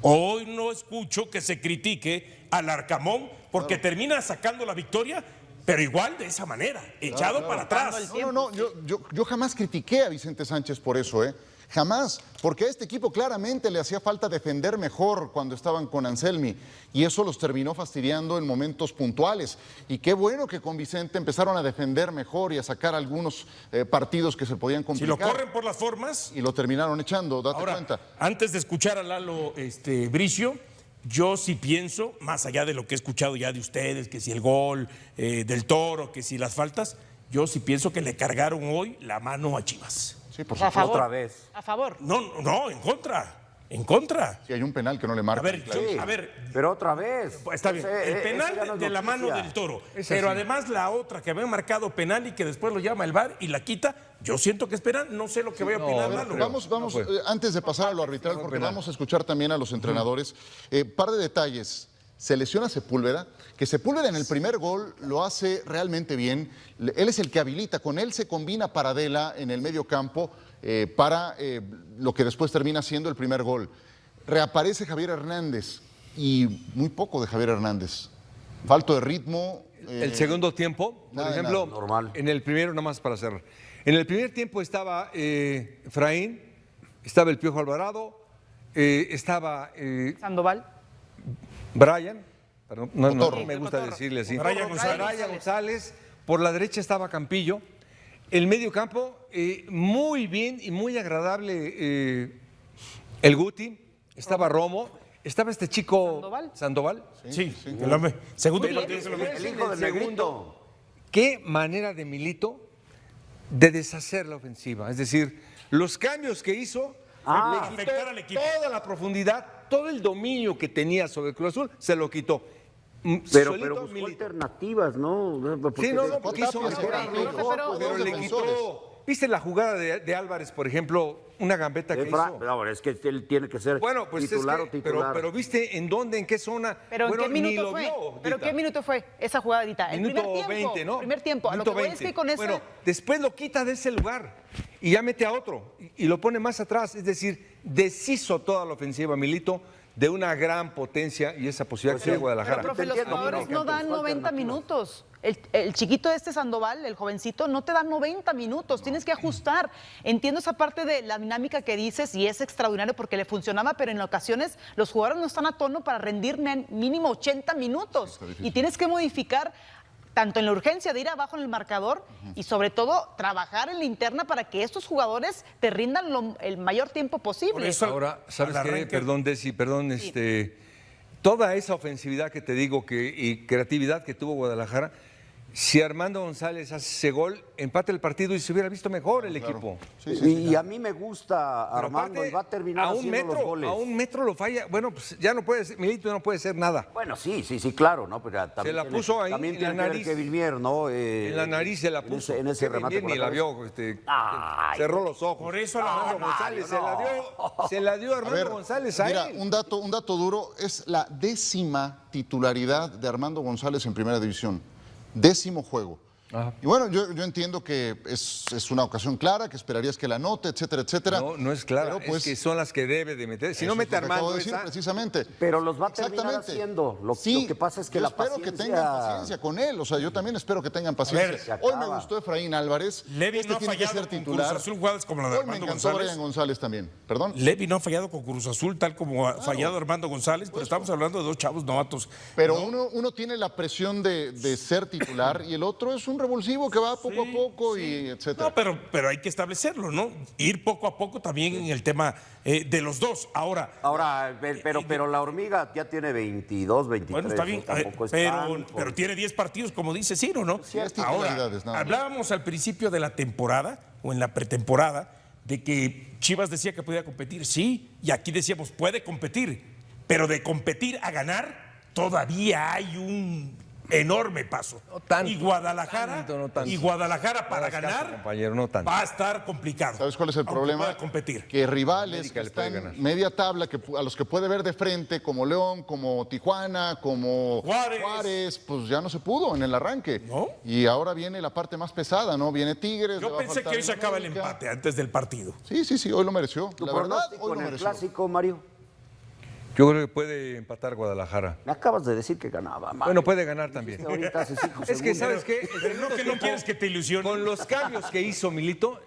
Hoy no escucho que se critique al Arcamón porque termina sacando la victoria, pero igual de esa manera, echado para atrás. No, yo jamás critiqué a Vicente Sánchez por eso, ¿eh? Jamás, porque a este equipo claramente le hacía falta defender mejor cuando estaban con Anselmi y eso los terminó fastidiando en momentos puntuales. Y qué bueno que con Vicente empezaron a defender mejor y a sacar algunos partidos que se podían Si complicar. lo corren por las formas. Y lo terminaron echando, date Ahora, cuenta. antes de escuchar a Lalo Bricio, yo sí pienso, más allá de lo que he escuchado ya de ustedes, que si el gol del Toro, que si las faltas, yo sí pienso que le cargaron hoy la mano a Chivas. Sí, por A supuesto. favor. Otra vez. A favor. No, en contra. Sí, hay un penal que no le A marca. ver, Sí, a ver, pero otra vez. está bien, Ese- el ese penal ya no es de la noticia. mano del Toro, Es pero así. además la otra que habían marcado penal y que después lo llama el VAR y la quita, yo siento que es penal, no sé lo que vaya a opinar no Lalo. creo. Vamos, antes de pasar a lo arbitral, porque penal. vamos a escuchar también a los entrenadores. Par de detalles. Se lesiona Sepúlveda, que Sepúlveda en el primer gol lo hace realmente bien. Él es el que habilita, con él se combina Paradela en el medio campo para lo que después termina siendo el primer gol. Reaparece Javier Hernández y muy poco de Javier Hernández. Falto de ritmo, El segundo tiempo, por nada de ejemplo, nada. Normal. en el primero, nomás para cerrar. En el primer tiempo estaba Efraín, estaba el Piojo Alvarado, estaba Sandoval. Brian, perdón, no Cotorro. me gusta decirle así. Brian González. Brian González. Por la derecha estaba Campillo. El medio campo, muy bien y muy agradable el Guti. Estaba Romo. Estaba este chico Sandoval. Sí, el hombre. Segundo Muy bien. partido se lo mete. El hijo del Negrito. Qué manera de Milito de deshacer la ofensiva. Es decir, los cambios que hizo le quitó afectar al equipo. toda la profundidad, todo el dominio que tenía sobre el Cruz Azul, se lo quitó. Pero Solito buscó Milito. alternativas, ¿no? Porque Sí, no, quiso Tapia, mejorar, Tapia, pero le defensores. quitó. ¿Viste la jugada de Álvarez, por ejemplo? Una gambeta que hizo. No, es que él tiene que ser Bueno, pues titular es o que, titular. pero ¿viste en dónde, en qué zona? ¿Pero Bueno, en qué ni minuto lo fue? vio, ¿Pero Dita. qué minuto fue esa jugadita? El Minuto primer tiempo. 20, ¿no? Primer tiempo. A lo Minuto que voy es que con ese... Bueno, después lo quita de ese lugar y ya mete a otro y lo pone más atrás. Es decir, deshizo toda la ofensiva Milito de una gran potencia y esa posibilidad que tiene Guadalajara. Pero, profe, los entiendo, jugadores pero no dan falta 90 alternativa. minutos. El chiquito este Sandoval, el jovencito, no te da 90 minutos. Tienes que ajustar. Entiendo esa parte de la dinámica que dices y es extraordinario porque le funcionaba, pero en ocasiones los jugadores no están a tono para rendir mínimo 80 minutos. Y tienes que modificar tanto en la urgencia de ir abajo en el marcador y sobre todo trabajar en la interna para que estos jugadores te rindan el mayor tiempo posible. Por eso- Ahora, ¿sabes al qué? arranque- Perdón, Desi, perdón, toda esa ofensividad que te digo y creatividad que tuvo Guadalajara, si Armando González hace ese gol, empate el partido y se hubiera visto mejor el equipo. Y a mí me gusta Pero Armando y va a terminar a un haciendo metro, los goles. a un metro lo falla. Bueno, pues ya no puede ser, Milito no puede ser nada. Bueno, sí, claro, ¿no? Pero también la puso ahí también en tiene la que ver nariz. Kevin Mier, ¿no? En la nariz se la puso. En ese Kevin remate Mier por ni la atrás. vio, Ay. cerró los ojos. Por eso Armando González se la dio A Armando ver, González a mira, él. un dato duro, es la 10ª titularidad de Armando González en Primera División. 10º juego. Ajá. Y bueno, yo entiendo que es una ocasión clara, que esperarías que la anote, etcétera, etcétera. No es claro, Pero, pues, es que son las que debe de meter. Si no eso mete es lo que acabo Armando de decir, esa, precisamente. Pero los va a terminar Exactamente. haciendo. Lo que pasa es que yo la espero que paciencia- tengan paciencia con él. O sea, yo también espero que tengan paciencia. ver, se Hoy me acaba. gustó Efraín Álvarez. Levi no ha tiene que fallado ser con titular. Cruz Azul jugadas como la de Hoy me Armando encantó González. Brian González también. ¿Perdón? Levi no ha fallado con Cruz Azul tal como ha fallado Armando González, pero estamos hablando de dos chavos novatos. Pero uno tiene la presión de ser titular y el otro es un revulsivo que va poco a poco y etcétera. No, pero hay que establecerlo, ¿no? Ir poco a poco también en el tema de los dos. Ahora, Pero la hormiga ya tiene 22, 23. bueno, está bien, ¿no? Tampoco es pero tan- tiene 10 partidos, como dice Ciro, ¿no? Sí, es titularidades, nada más. Hablábamos al principio de la temporada, o en la pretemporada, de que Chivas decía que podía competir, sí, y aquí decíamos, puede competir, pero de competir a ganar, todavía hay un enorme paso. No tanto, y Guadalajara, no tanto. y Guadalajara No para hagas caso, ganar compañero, no tanto. va a estar complicado. ¿Sabes cuál es el aunque problema? pueda competir. Que rivales América que le puede están ganar. media tabla, a los que puede ver de frente, como León, como Tijuana, como Juárez. pues ya no se pudo en el arranque. ¿No? Y ahora viene la parte más pesada, ¿no? Viene Tigres. le Yo va a pensé faltar que hoy se en acaba el América. empate antes del partido. Sí, hoy lo mereció. ¿Tu La verdad, pronóstico hoy en lo el mereció. clásico, Mario? Yo creo que puede empatar Guadalajara. Me acabas de decir que ganaba, Mario. Bueno, puede ganar también. Ahorita hace 5 Es que, segundos. ¿sabes qué? Pero no que no quieres que te ilusione. Con los cambios que hizo Milito,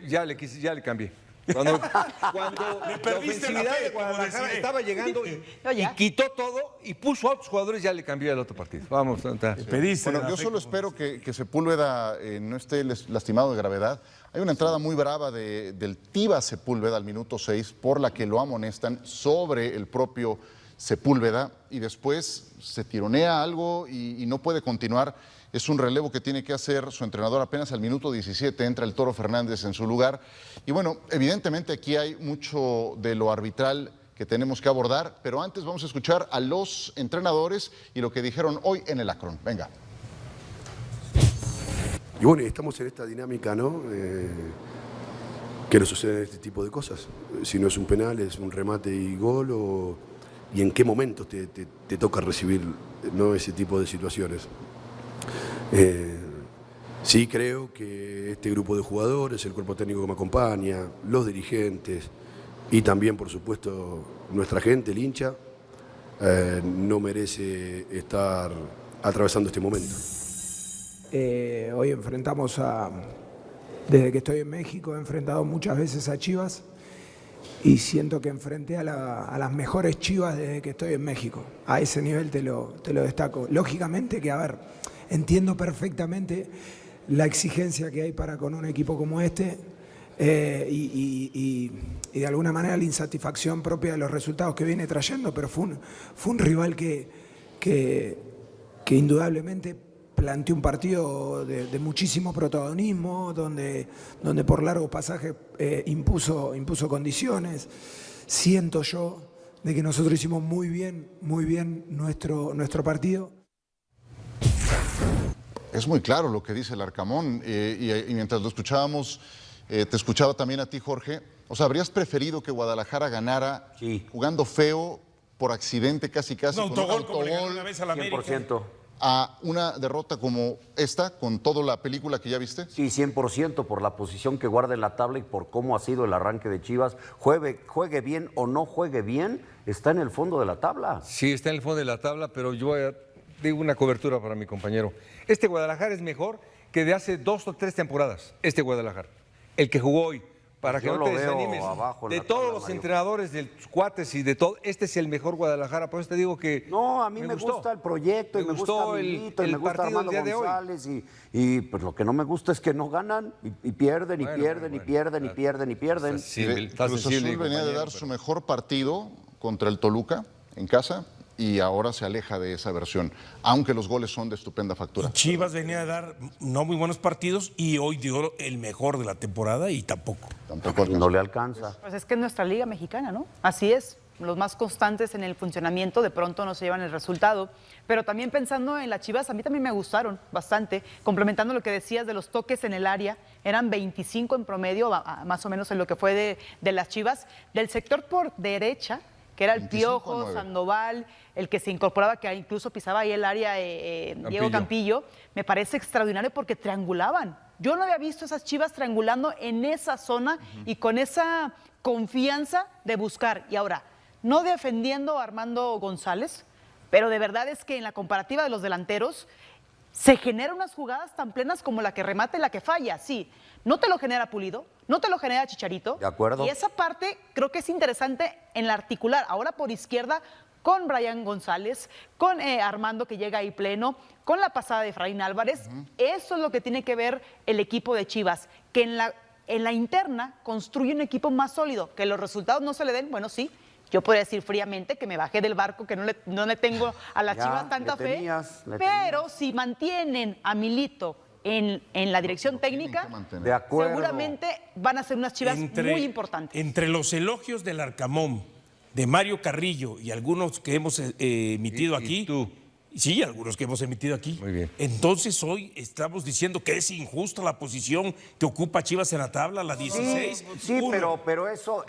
ya le cambié. Cuando la perdiste la ofensividad fe, de como Guadalajara decía. estaba llegando No, ya. y quitó todo y puso a otros jugadores, ya le cambió el otro partido. Vamos, Pediste Bueno, la yo fe, solo como espero que Sepúlveda no esté lastimado de gravedad. Hay una entrada muy brava del Tiva Sepúlveda al minuto 6 por la que lo amonestan sobre el propio Sepúlveda y después se tironea algo y no puede continuar. Es un relevo que tiene que hacer su entrenador apenas al minuto 17, entra el Toro Fernández en su lugar. Y bueno, evidentemente aquí hay mucho de lo arbitral que tenemos que abordar, pero antes vamos a escuchar a los entrenadores y lo que dijeron hoy en el Akron. Venga. Y bueno, estamos en esta dinámica, ¿no? Que nos suceden este tipo de cosas. Si no es un penal, es un remate y gol, y en qué momentos te toca recibir, ¿no?, ese tipo de situaciones. Sí creo que este grupo de jugadores, el cuerpo técnico que me acompaña, los dirigentes y también, por supuesto, nuestra gente, el hincha, no merece estar atravesando este momento. Hoy enfrentamos desde que estoy en México, he enfrentado muchas veces a Chivas y siento que enfrenté a las mejores Chivas desde que estoy en México. A ese nivel te lo destaco. Lógicamente que, a ver, entiendo perfectamente la exigencia que hay para con un equipo como este y de alguna manera la insatisfacción propia de los resultados que viene trayendo, pero fue un rival que indudablemente planteó un partido de muchísimo protagonismo, donde por largos pasajes impuso condiciones. Siento yo de que nosotros hicimos muy bien nuestro partido. Es muy claro lo que dice el Arcamón y mientras lo escuchábamos, te escuchaba también a ti, Jorge. O sea, ¿habrías preferido que Guadalajara ganara jugando feo, por accidente casi, Un con un autogol como le ganó autogol, una vez a la América. 100%. a una derrota como esta, con toda la película que ya viste? Sí, 100% por la posición que guarda en la tabla y por cómo ha sido el arranque de Chivas. Juegue bien o no juegue bien, está en el fondo de la tabla. Sí, está en el fondo de la tabla, pero yo digo una cobertura para mi compañero. Este Guadalajara es mejor que de hace 2 o 3 temporadas, este Guadalajara. El que jugó hoy, para que Yo no lo te veo desanimes. abajo en De la todos tabla, los Mario. entrenadores, de los cuates y de todo, este es el mejor Guadalajara. Por eso te digo que No, a mí me gustó. gusta el proyecto y me gusta gustó Milito y me gusta partido Armando del día de hoy. González y pues lo que no me gusta es que no ganan y pierden y Bueno, pierden y bueno, pierden y pierden y pierden. Está Cruz sensible, Azul venía de compañero, dar pero- su mejor partido contra el Toluca en casa y ahora se aleja de esa versión, aunque los goles son de estupenda factura. Chivas venía a dar no muy buenos partidos y hoy dio el mejor de la temporada y tampoco. Tampoco Y no alcanzó. le alcanza. Pues es que es nuestra liga mexicana, ¿no? Así es. Los más constantes en el funcionamiento de pronto no se llevan el resultado. Pero también pensando en las Chivas, a mí también me gustaron bastante. Complementando lo que decías de los toques en el área, eran 25 en promedio, más o menos en lo que fue de las Chivas. Del sector por derecha, que era el 25 a Piojo, 9. Sandoval, el que se incorporaba, que incluso pisaba ahí el área, Diego Campillo, me parece extraordinario porque triangulaban. Yo no había visto esas Chivas triangulando en esa zona y con esa confianza de buscar. Y ahora, no defendiendo a Armando González, pero de verdad es que en la comparativa de los delanteros, se generan unas jugadas tan plenas como la que remata y la que falla, sí. No te lo genera Pulido, no te lo genera Chicharito. De acuerdo. Y esa parte creo que es interesante en la articular. Ahora por izquierda con Brian González, con Armando que llega ahí pleno, con la pasada de Efraín Álvarez. Eso es lo que tiene que ver el equipo de Chivas, que en la interna construye un equipo más sólido. Que los resultados no se le den, bueno, sí. Yo podría decir fríamente que me bajé del barco, que no le tengo a las Ya, Chivas tanta le fe. tenías, le Pero si mantienen a Milito en la dirección técnica, que mantener. De acuerdo. seguramente van a ser unas Chivas muy importantes. Entre los elogios del Arcamón, de Mario Carrillo y algunos que hemos emitido Y aquí. tú. Sí, algunos que hemos emitido aquí. Muy bien. Entonces hoy estamos diciendo que es injusta la posición que ocupa Chivas en la tabla, la 16. Sí, Uno. pero eso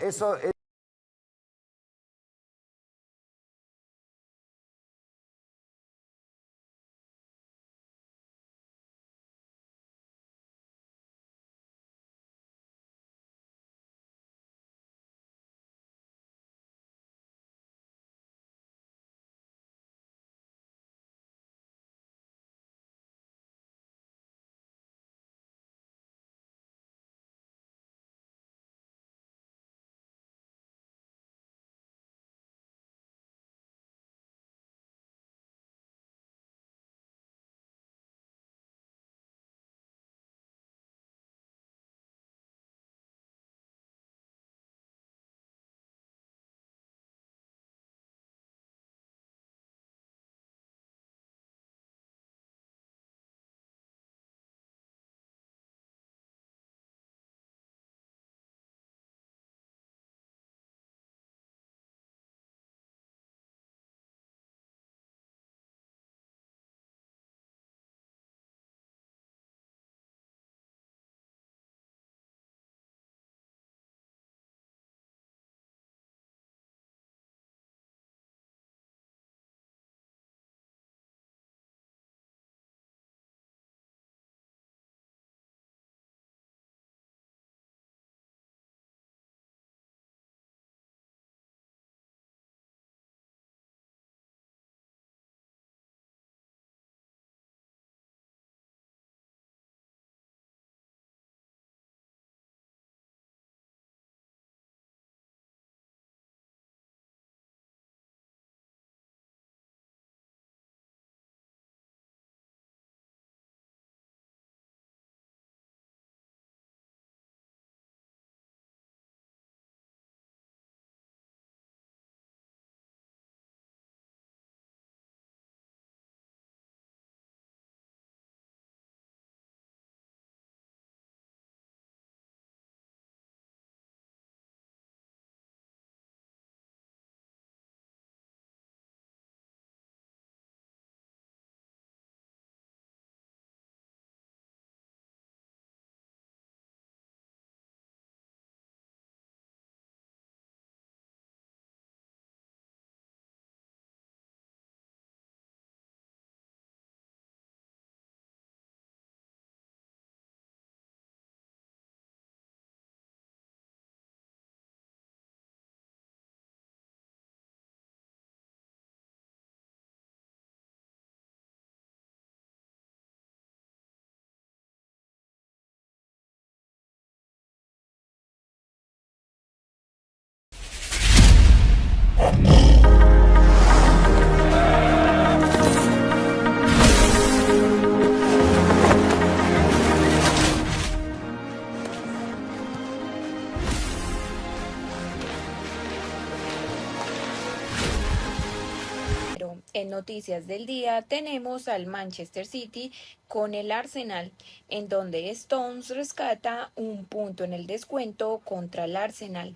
En noticias del día tenemos al Manchester City con el Arsenal, en donde Stones rescata un punto en el descuento contra el Arsenal.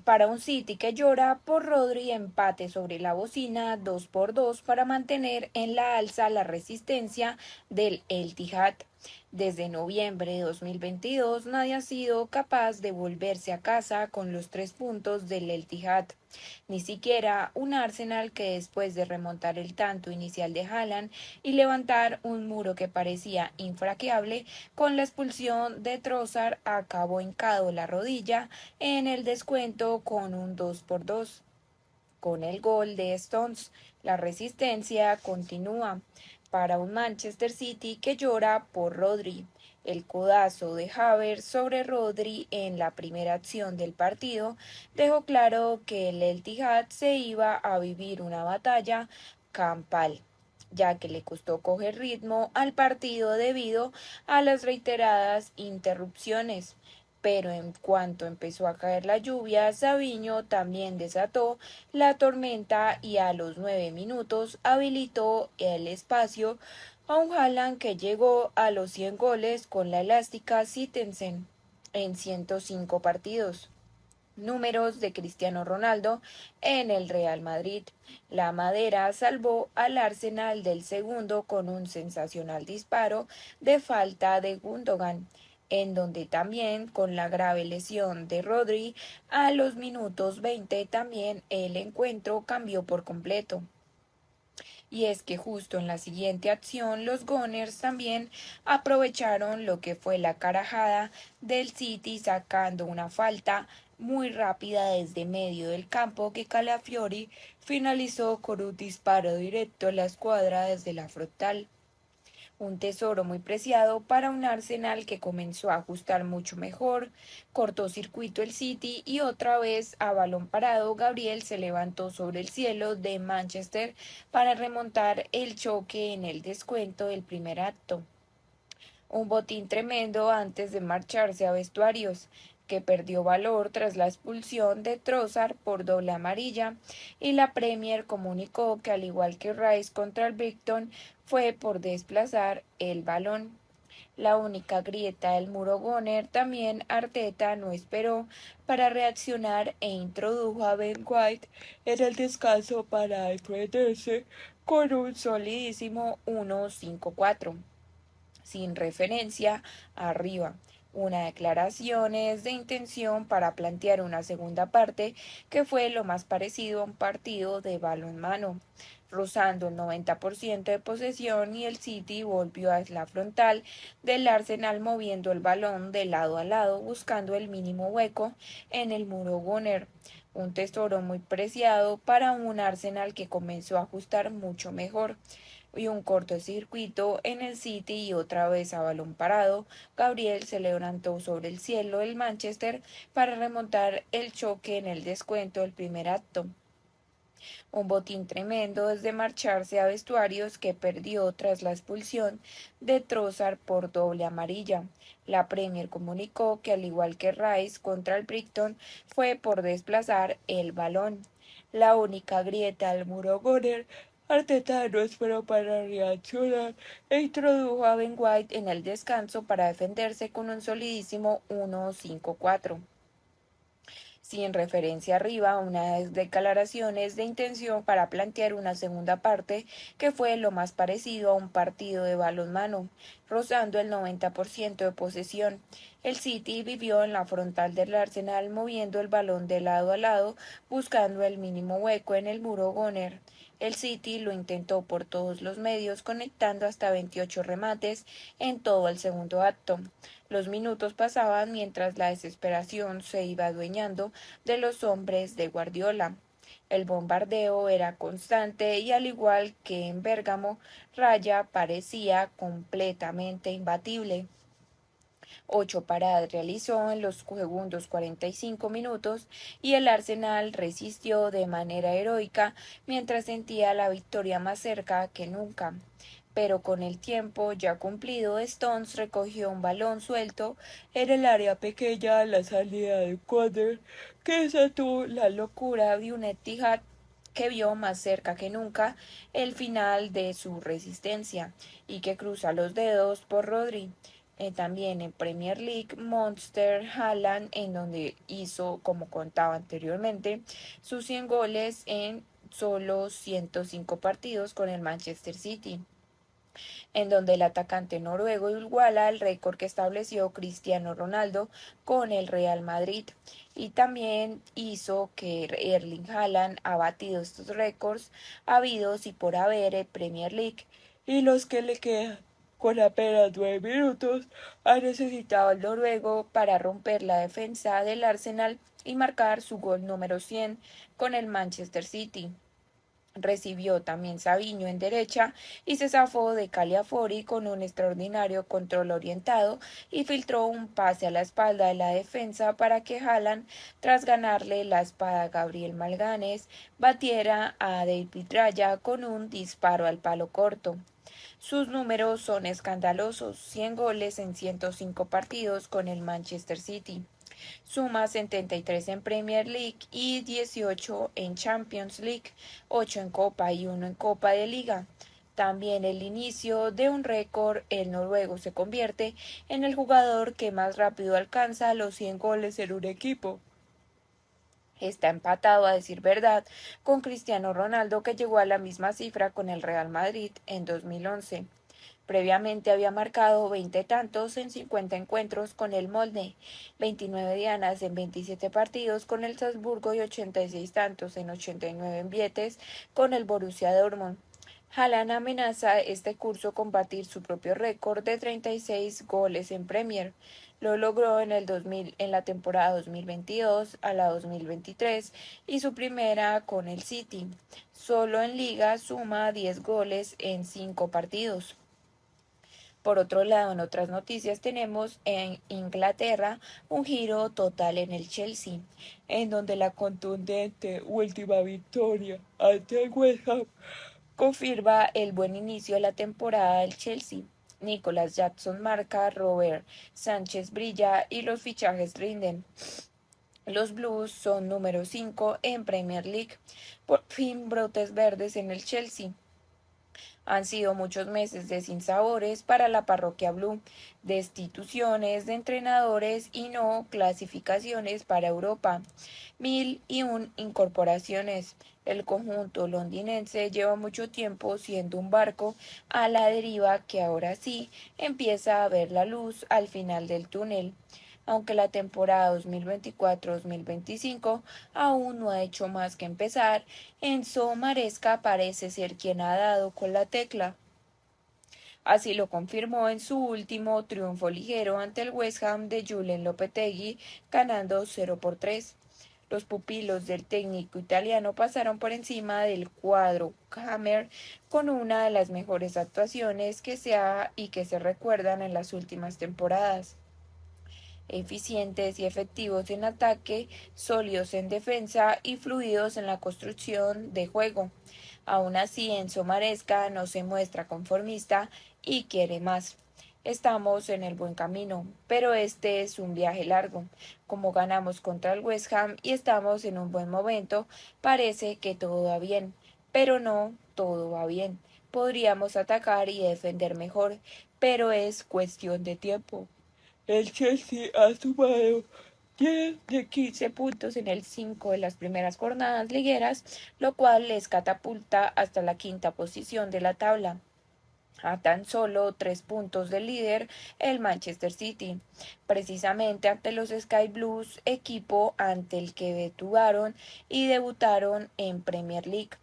Para un City que llora por Rodri, empate sobre la bocina 2-2 para mantener en la alza la resistencia del Etihad. Desde noviembre de 2022 nadie ha sido capaz de volverse a casa con los 3 puntos del Etihad. Ni siquiera un Arsenal que después de remontar el tanto inicial de Haaland y levantar un muro que parecía infranqueable, con la expulsión de Trossard acabó hincado la rodilla en el descuento con un 2-2. Con el gol de Stones, la resistencia continúa para un Manchester City que llora por Rodri. El codazo de Havertz sobre Rodri en la primera acción del partido dejó claro que el Etihad se iba a vivir una batalla campal, ya que le costó coger ritmo al partido debido a las reiteradas interrupciones. Pero en cuanto empezó a caer la lluvia, Savinho también desató la tormenta y a los 9 minutos habilitó el espacio a un Haaland que llegó a los 100 goles con la elástica Citizen en 105 partidos. Números de Cristiano Ronaldo en el Real Madrid. La Madera salvó al Arsenal del segundo con un sensacional disparo de falta de Gundogan, en donde también con la grave lesión de Rodri a los minutos 20 también el encuentro cambió por completo. Y es que justo en la siguiente acción los Gunners también aprovecharon lo que fue la carajada del City sacando una falta muy rápida desde medio del campo que Calafiori finalizó con un disparo directo a la escuadra desde la frontal. Un tesoro muy preciado para un Arsenal que comenzó a ajustar mucho mejor, cortó circuito el City y otra vez a balón parado Gabriel se levantó sobre el cielo de Manchester para remontar el choque en el descuento del primer acto. Un botín tremendo antes de marcharse a vestuarios, que perdió valor tras la expulsión de Trossard por doble amarilla, y la Premier comunicó que al igual que Rice contra el Brighton fue por desplazar el balón. La única grieta del muro Gunner también Arteta no esperó para reaccionar e introdujo a Ben White en el descanso para defenderse con un solidísimo 1-5-4, sin referencia arriba. Una declaraciones de intención para plantear una segunda parte que fue lo más parecido a un partido de balonmano, rozando el 90% de posesión y el City volvió a la frontal del Arsenal moviendo el balón de lado a lado buscando el mínimo hueco en el muro Gunner. Un tesoro muy preciado para un Arsenal que comenzó a ajustar mucho mejor. Y un cortocircuito en el City y otra vez a balón parado, Gabriel se levantó sobre el cielo del Manchester para remontar el choque en el descuento del primer acto. Un botín tremendo desde marcharse a vestuarios que perdió tras la expulsión de Trossard por doble amarilla. La Premier comunicó que al igual que Rice contra el Brighton fue por desplazar el balón. La única grieta al muro Gunner, Arteta no esperó para reaccionar e introdujo a Ben White en el descanso para defenderse con un solidísimo 1-5-4. Sin referencia arriba, unas declaraciones de intención para plantear una segunda parte que fue lo más parecido a un partido de balonmano, rozando el 90% de posesión. El City vivió en la frontal del Arsenal moviendo el balón de lado a lado, buscando el mínimo hueco en el muro Gunner. El City lo intentó por todos los medios, conectando hasta 28 remates en todo el segundo acto. Los minutos pasaban mientras la desesperación se iba adueñando de los hombres de Guardiola. El bombardeo era constante y al igual que en Bérgamo, Raya parecía completamente imbatible. 8 paradas realizó en los segundos 45 minutos y el Arsenal resistió de manera heroica mientras sentía la victoria más cerca que nunca. Pero con el tiempo ya cumplido, Stones recogió un balón suelto en el área pequeña a la salida de Gunner, que desató la locura de un Etihad que vio más cerca que nunca el final de su resistencia y que cruza los dedos por Rodri. También en Premier League, Monster Haaland, en donde hizo, como contaba anteriormente, sus 100 goles en solo 105 partidos con el Manchester City, en donde el atacante noruego iguala el récord que estableció Cristiano Ronaldo con el Real Madrid, y también hizo que Erling Haaland ha batido estos récords habidos y por haber en Premier League, y los que le quedan. Con apenas 9 minutos ha necesitado el noruego para romper la defensa del Arsenal y marcar su gol número 100 con el Manchester City. Recibió también Savinho en derecha y se zafó de Caliafori con un extraordinario control orientado y filtró un pase a la espalda de la defensa para que Haaland, tras ganarle la espada a Gabriel Magalhães, batiera a David Raya con un disparo al palo corto. Sus números son escandalosos: 100 goles en 105 partidos con el Manchester City. Suma 73 en Premier League y 18 en Champions League, 8 en Copa y 1 en Copa de Liga. También el inicio de un récord, el noruego se convierte en el jugador que más rápido alcanza los 100 goles en un equipo. Está empatado, a decir verdad, con Cristiano Ronaldo, que llegó a la misma cifra con el Real Madrid en 2011. Previamente había marcado 20 tantos en 50 encuentros con el Molde, 29 dianas en 27 partidos con el Salzburgo y 86 tantos en 89 envietes con el Borussia Dortmund. Haaland amenaza este curso con batir su propio récord de 36 goles en Premier. Lo logró en la temporada 2022 a la 2023 y su primera con el City. Solo en Liga suma 10 goles en 5 partidos. Por otro lado, en otras noticias tenemos en Inglaterra un giro total en el Chelsea, en donde la contundente última victoria ante el West Ham confirma el buen inicio de la temporada del Chelsea. Nicolas Jackson marca, Robert Sánchez brilla y los fichajes rinden. Los Blues son número 5 en Premier League. Por fin brotes verdes en el Chelsea. Han sido muchos meses de sinsabores para la parroquia Blue, destituciones de entrenadores y no clasificaciones para Europa. 1001 incorporaciones. El conjunto londinense lleva mucho tiempo siendo un barco a la deriva que ahora sí empieza a ver la luz al final del túnel. Aunque la temporada 2024-2025 aún no ha hecho más que empezar, Enzo Maresca parece ser quien ha dado con la tecla. Así lo confirmó en su último triunfo ligero ante el West Ham de Julen Lopetegui, ganando 0-3. Los pupilos del técnico italiano pasaron por encima del cuadro Hammer con una de las mejores actuaciones que se recuerdan en las últimas temporadas. Eficientes y efectivos en ataque, sólidos en defensa y fluidos en la construcción de juego. Aún así, Enzo Maresca no se muestra conformista y quiere más. Estamos en el buen camino, pero este es un viaje largo. Como ganamos contra el West Ham y estamos en un buen momento, parece que todo va bien, pero no todo va bien. Podríamos atacar y defender mejor, pero es cuestión de tiempo. El Chelsea ha sumado 10 de 15 puntos en el 5 de las primeras jornadas ligueras, lo cual les catapulta hasta la quinta posición de la tabla, a tan solo 3 puntos del líder, el Manchester City, precisamente ante los Sky Blues, equipo ante el que jugaron y debutaron en Premier League.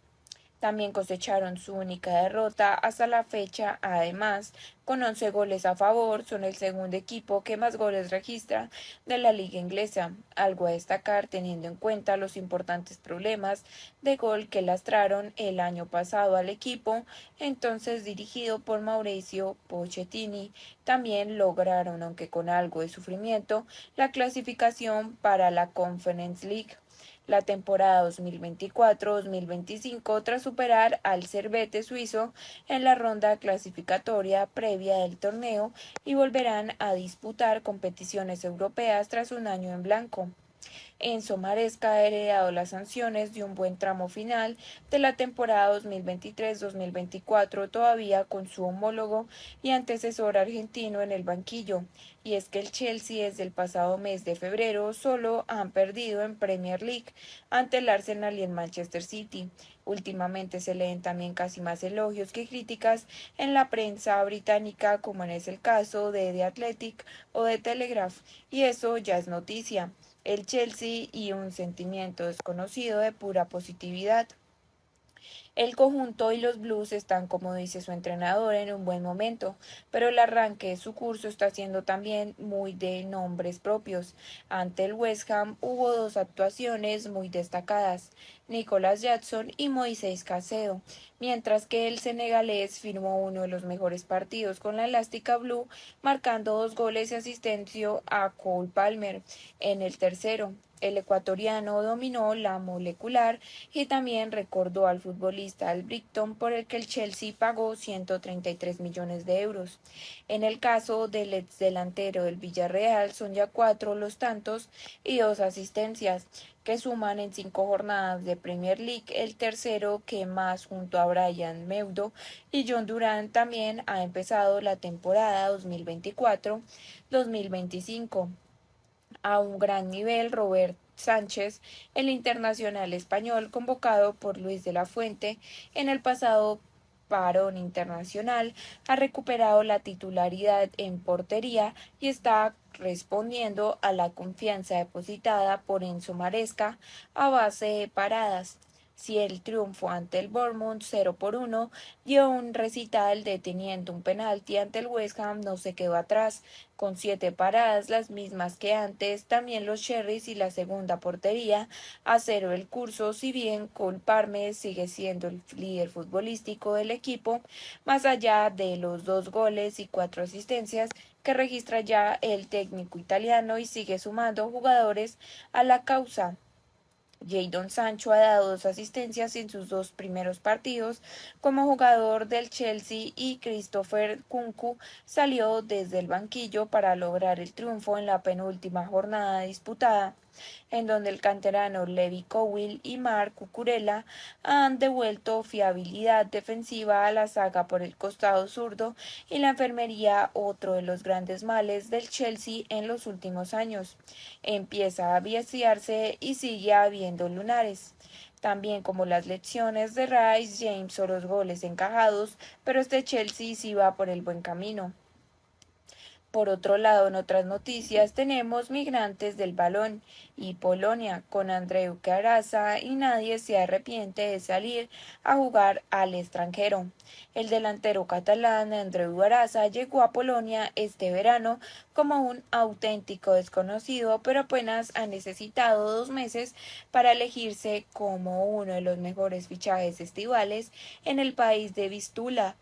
También cosecharon su única derrota hasta la fecha. Además, con 11 goles a favor, son el segundo equipo que más goles registra de la liga inglesa, algo a destacar teniendo en cuenta los importantes problemas de gol que lastraron el año pasado al equipo, entonces dirigido por Mauricio Pochettino. También lograron, aunque con algo de sufrimiento, la clasificación para la Conference League la temporada 2024-2025 tras superar al Servette suizo en la ronda clasificatoria previa del torneo y volverán a disputar competiciones europeas tras un año en blanco. Enzo Maresca ha heredado las sanciones de un buen tramo final de la temporada 2023-2024, todavía con su homólogo y antecesor argentino en el banquillo. Y es que el Chelsea desde el pasado mes de febrero solo han perdido en Premier League ante el Arsenal y el Manchester City. Últimamente se leen también casi más elogios que críticas en la prensa británica, como es el caso de The Athletic o de Telegraph, y eso ya es noticia. El Chelsea y un sentimiento desconocido de pura positividad. El conjunto y los Blues están, como dice su entrenador, en un buen momento, pero el arranque de su curso está siendo también muy de nombres propios. Ante el West Ham hubo dos actuaciones muy destacadas, Nicolas Jackson y Moisés Caicedo, mientras que el senegalés firmó uno de los mejores partidos con la elástica Blue, marcando 2 goles y asistencia a Cole Palmer en el tercero. El ecuatoriano dominó la molecular y también recordó al futbolista Al Brighton, por el que el Chelsea pagó 133 millones de euros. En el caso del ex delantero del Villarreal son ya 4 los tantos y 2 asistencias, que suman en 5 jornadas de Premier League el tercero que más, junto a Brian Meudo y John Durán. También ha empezado la temporada 2024-2025. A un gran nivel, Robert Sánchez, el internacional español convocado por Luis de la Fuente en el pasado parón internacional, ha recuperado la titularidad en portería y está respondiendo a la confianza depositada por Enzo Maresca a base de paradas. Si el triunfo ante el Bournemouth 0-1 dio un recital deteniendo un penalti ante el West Ham, no se quedó atrás, con 7 paradas, las mismas que antes. También los Cherries y la segunda portería a 0 el curso, si bien Cole Palmer sigue siendo el líder futbolístico del equipo, más allá de los 2 goles y 4 asistencias que registra ya el técnico italiano, y sigue sumando jugadores a la causa. Jadon Sancho ha dado 2 asistencias en sus 2 primeros partidos como jugador del Chelsea, y Christopher Nkunku salió desde el banquillo para lograr el triunfo en la penúltima jornada disputada, en donde el canterano Levi Colwill y Marc Cucurella han devuelto fiabilidad defensiva a la saga por el costado zurdo y la enfermería, otro de los grandes males del Chelsea en los últimos años. Empieza a vaciarse y sigue habiendo lunares, también como las lesiones de Rice James o los goles encajados, pero este Chelsea sí va por el buen camino. Por otro lado, en otras noticias tenemos migrantes del balón y Polonia con Andreu Caraza, y nadie se arrepiente de salir a jugar al extranjero. El delantero catalán Andreu Caraza llegó a Polonia este verano como un auténtico desconocido, pero apenas ha necesitado 2 meses para elegirse como uno de los mejores fichajes estivales en el país de Vistula.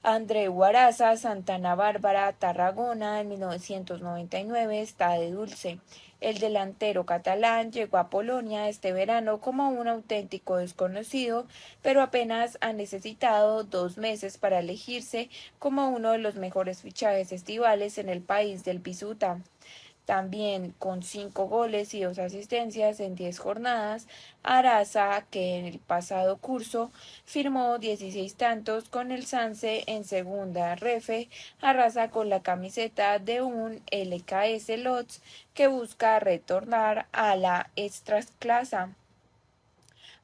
Andreu Guaraza, Santana Bárbara, Tarragona, en 1999, está de dulce. El delantero catalán llegó a Polonia este verano como un auténtico desconocido, pero apenas ha necesitado 2 meses para elegirse como uno de los mejores fichajes estivales en el país del Bisuta. También con 5 goles y 2 asistencias en 10 jornadas, Araza, que en el pasado curso firmó 16 tantos con el Sanse en segunda refe, arrasa con la camiseta de un LKS Lodz que busca retornar a la Extraclasa.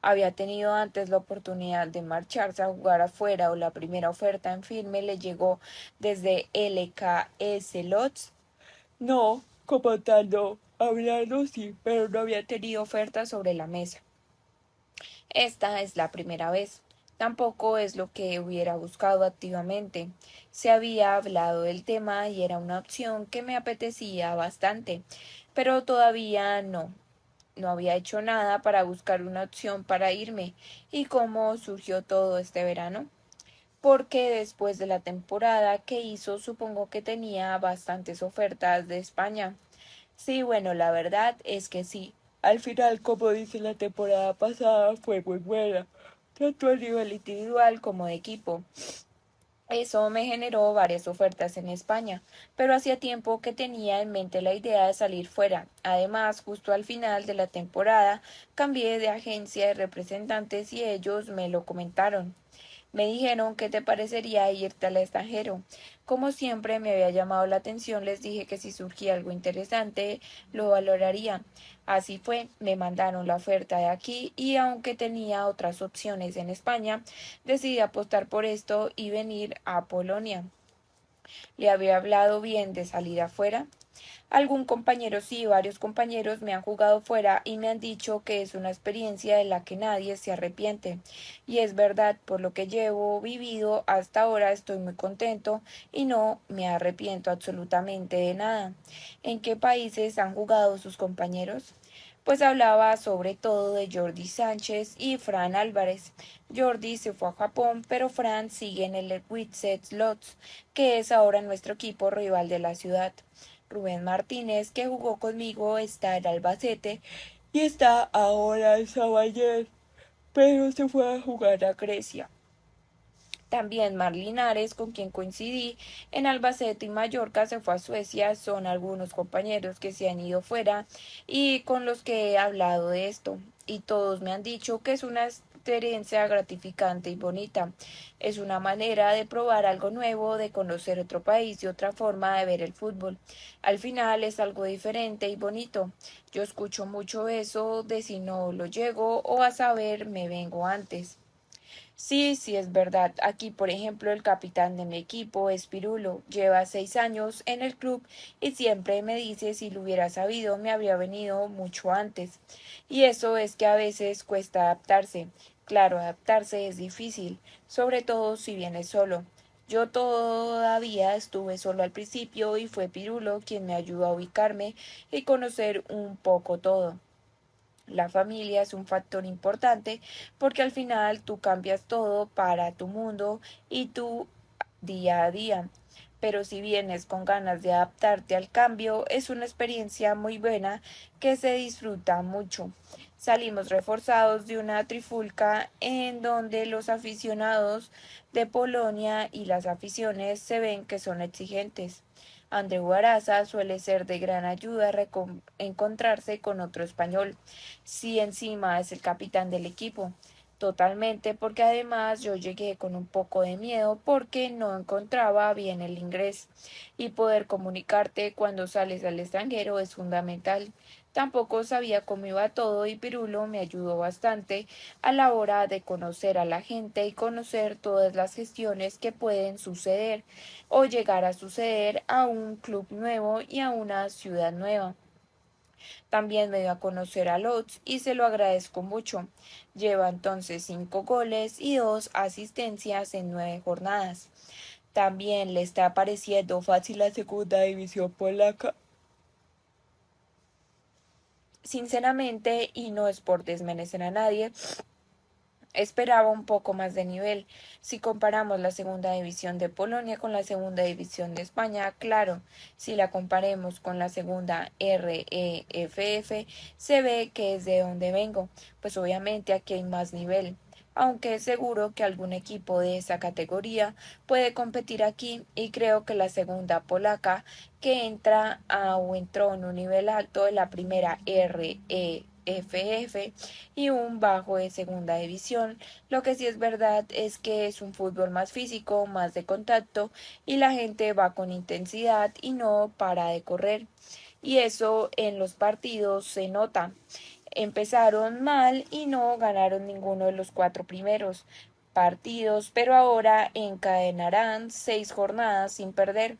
Había tenido antes la oportunidad de marcharse a jugar afuera, o la primera oferta en firme le llegó desde LKS Lodz. No, como tal no, hablando sí, pero no había tenido ofertas sobre la mesa. Esta es la primera vez. Tampoco es lo que hubiera buscado activamente. Se había hablado del tema y era una opción que me apetecía bastante, pero todavía no había hecho nada para buscar una opción para irme. ¿Y cómo surgió todo este verano? Porque después de la temporada que hizo, supongo que tenía bastantes ofertas de España. Sí, bueno, la verdad es que sí. Al final, como dice, la temporada pasada fue muy buena, tanto a nivel individual como de equipo. Eso me generó varias ofertas en España, pero hacía tiempo que tenía en mente la idea de salir fuera. Además, justo al final de la temporada, cambié de agencia de representantes y ellos me lo comentaron. Me dijeron qué te parecería irte al extranjero. Como siempre me había llamado la atención, les dije que si surgía algo interesante, lo valoraría. Así fue, me mandaron la oferta de aquí y aunque tenía otras opciones en España, decidí apostar por esto y venir a Polonia. Le había hablado bien de salir afuera. Algún compañero sí, varios compañeros me han jugado fuera y me han dicho que es una experiencia de la que nadie se arrepiente. Y es verdad, por lo que llevo vivido hasta ahora estoy muy contento y no me arrepiento absolutamente de nada. ¿En qué países han jugado sus compañeros? Pues hablaba sobre todo de Jordi Sánchez y Fran Álvarez. Jordi se fue a Japón, pero Fran sigue en el Witsed Lotz, que es ahora nuestro equipo rival de la ciudad. Rubén Martínez, que jugó conmigo, está en Albacete y está ahora en Sabadell, pero se fue a jugar a Grecia. También Mar Linares, con quien coincidí en Albacete y Mallorca, se fue a Suecia. Son algunos compañeros que se han ido fuera y con los que he hablado de esto. Y todos me han dicho que es una experiencia gratificante y bonita. Es una manera de probar algo nuevo, de conocer otro país y otra forma de ver el fútbol. Al final es algo diferente y bonito. Yo escucho mucho eso de si no lo llego o a saber me vengo antes. Sí, sí es verdad. Aquí, por ejemplo, el capitán de mi equipo es Pirulo. Lleva 6 años en el club y siempre me dice si lo hubiera sabido me habría venido mucho antes. Y eso es que a veces cuesta adaptarse. Claro, adaptarse es difícil, sobre todo si vienes solo. Yo todavía estuve solo al principio y fue Pirulo quien me ayudó a ubicarme y conocer un poco todo. La familia es un factor importante porque al final tú cambias todo para tu mundo y tu día a día. Pero si vienes con ganas de adaptarte al cambio, es una experiencia muy buena que se disfruta mucho. Salimos reforzados de una trifulca en donde los aficionados de Polonia y las aficiones se ven que son exigentes. André Guaraza suele ser de gran ayuda encontrarse con otro español, si encima es el capitán del equipo. Totalmente, porque además yo llegué con un poco de miedo porque no encontraba bien el inglés y poder comunicarte cuando sales al extranjero es fundamental. Tampoco sabía cómo iba todo y Pirulo me ayudó bastante a la hora de conocer a la gente y conocer todas las gestiones que pueden suceder o llegar a suceder a un club nuevo y a una ciudad nueva. También me dio a conocer a Lotz y se lo agradezco mucho. Lleva entonces 5 goles y 2 asistencias en 9 jornadas. También le está pareciendo fácil la segunda división polaca. Sinceramente, y no es por desmerecer a nadie, esperaba un poco más de nivel. Si comparamos la segunda división de Polonia con la segunda división de España, claro, si la comparemos con la segunda REFF, se ve que es de donde vengo, pues obviamente aquí hay más nivel. Aunque es seguro que algún equipo de esa categoría puede competir aquí y creo que la segunda polaca que entró en un nivel alto de la primera REFF y un bajo de segunda división. Lo que sí es verdad es que es un fútbol más físico, más de contacto y la gente va con intensidad y no para de correr. Y eso en los partidos se nota. Empezaron mal y no ganaron ninguno de los 4 primeros partidos, pero ahora encadenarán 6 jornadas sin perder.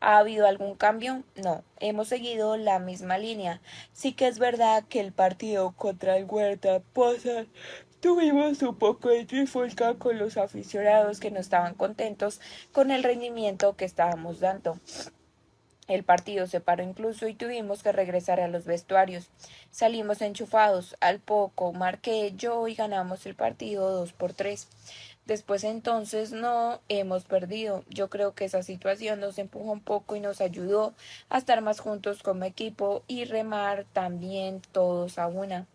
¿Ha habido algún cambio? No, hemos seguido la misma línea. Sí que es verdad que el partido contra el Huerta Pozas tuvimos un poco de trifulca con los aficionados que no estaban contentos con el rendimiento que estábamos dando. El partido se paró incluso y tuvimos que regresar a los vestuarios. Salimos enchufados. Al poco marqué yo y ganamos el partido 2-3. Después entonces no hemos perdido. Yo creo que esa situación nos empujó un poco y nos ayudó a estar más juntos como equipo y remar también todos a una.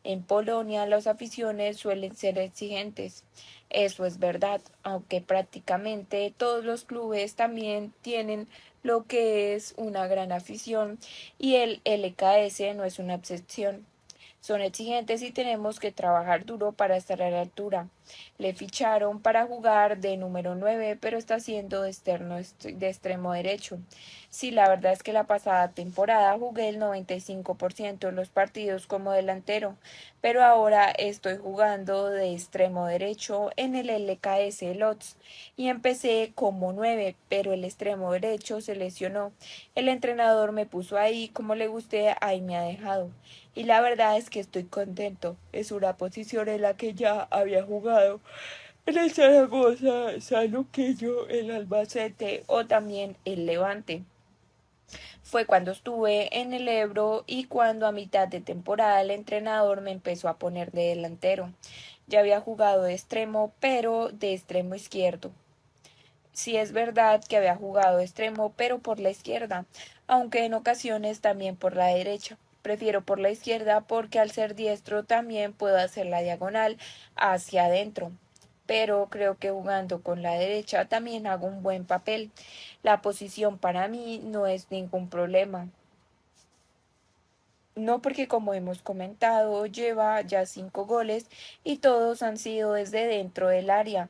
En Polonia las aficiones suelen ser exigentes. Eso es verdad, aunque prácticamente todos los clubes también tienen lo que es una gran afición y el LKS no es una excepción. Son exigentes y tenemos que trabajar duro para estar a la altura. Le ficharon para jugar de número 9, pero está siendo de extremo derecho. Sí, la verdad es que la pasada temporada jugué el 95% de los partidos como delantero, pero ahora estoy jugando de extremo derecho en el LKS Lodz y empecé como 9, pero el extremo derecho se lesionó. El entrenador me puso ahí, como le gusté, ahí me ha dejado. Y la verdad es que estoy contento. Es una posición en la que ya había jugado en el Zaragoza, San Luqueño, el Albacete o también el Levante. Fue cuando estuve en el Ebro y cuando a mitad de temporada el entrenador me empezó a poner de delantero. Ya había jugado de extremo, pero de extremo izquierdo. Sí es verdad que había jugado de extremo, pero por la izquierda, aunque en ocasiones también por la derecha. Prefiero por la izquierda porque al ser diestro también puedo hacer la diagonal hacia adentro. Pero creo que jugando con la derecha también hago un buen papel. La posición para mí no es ningún problema. No porque como hemos comentado lleva ya 5 goles y todos han sido desde dentro del área.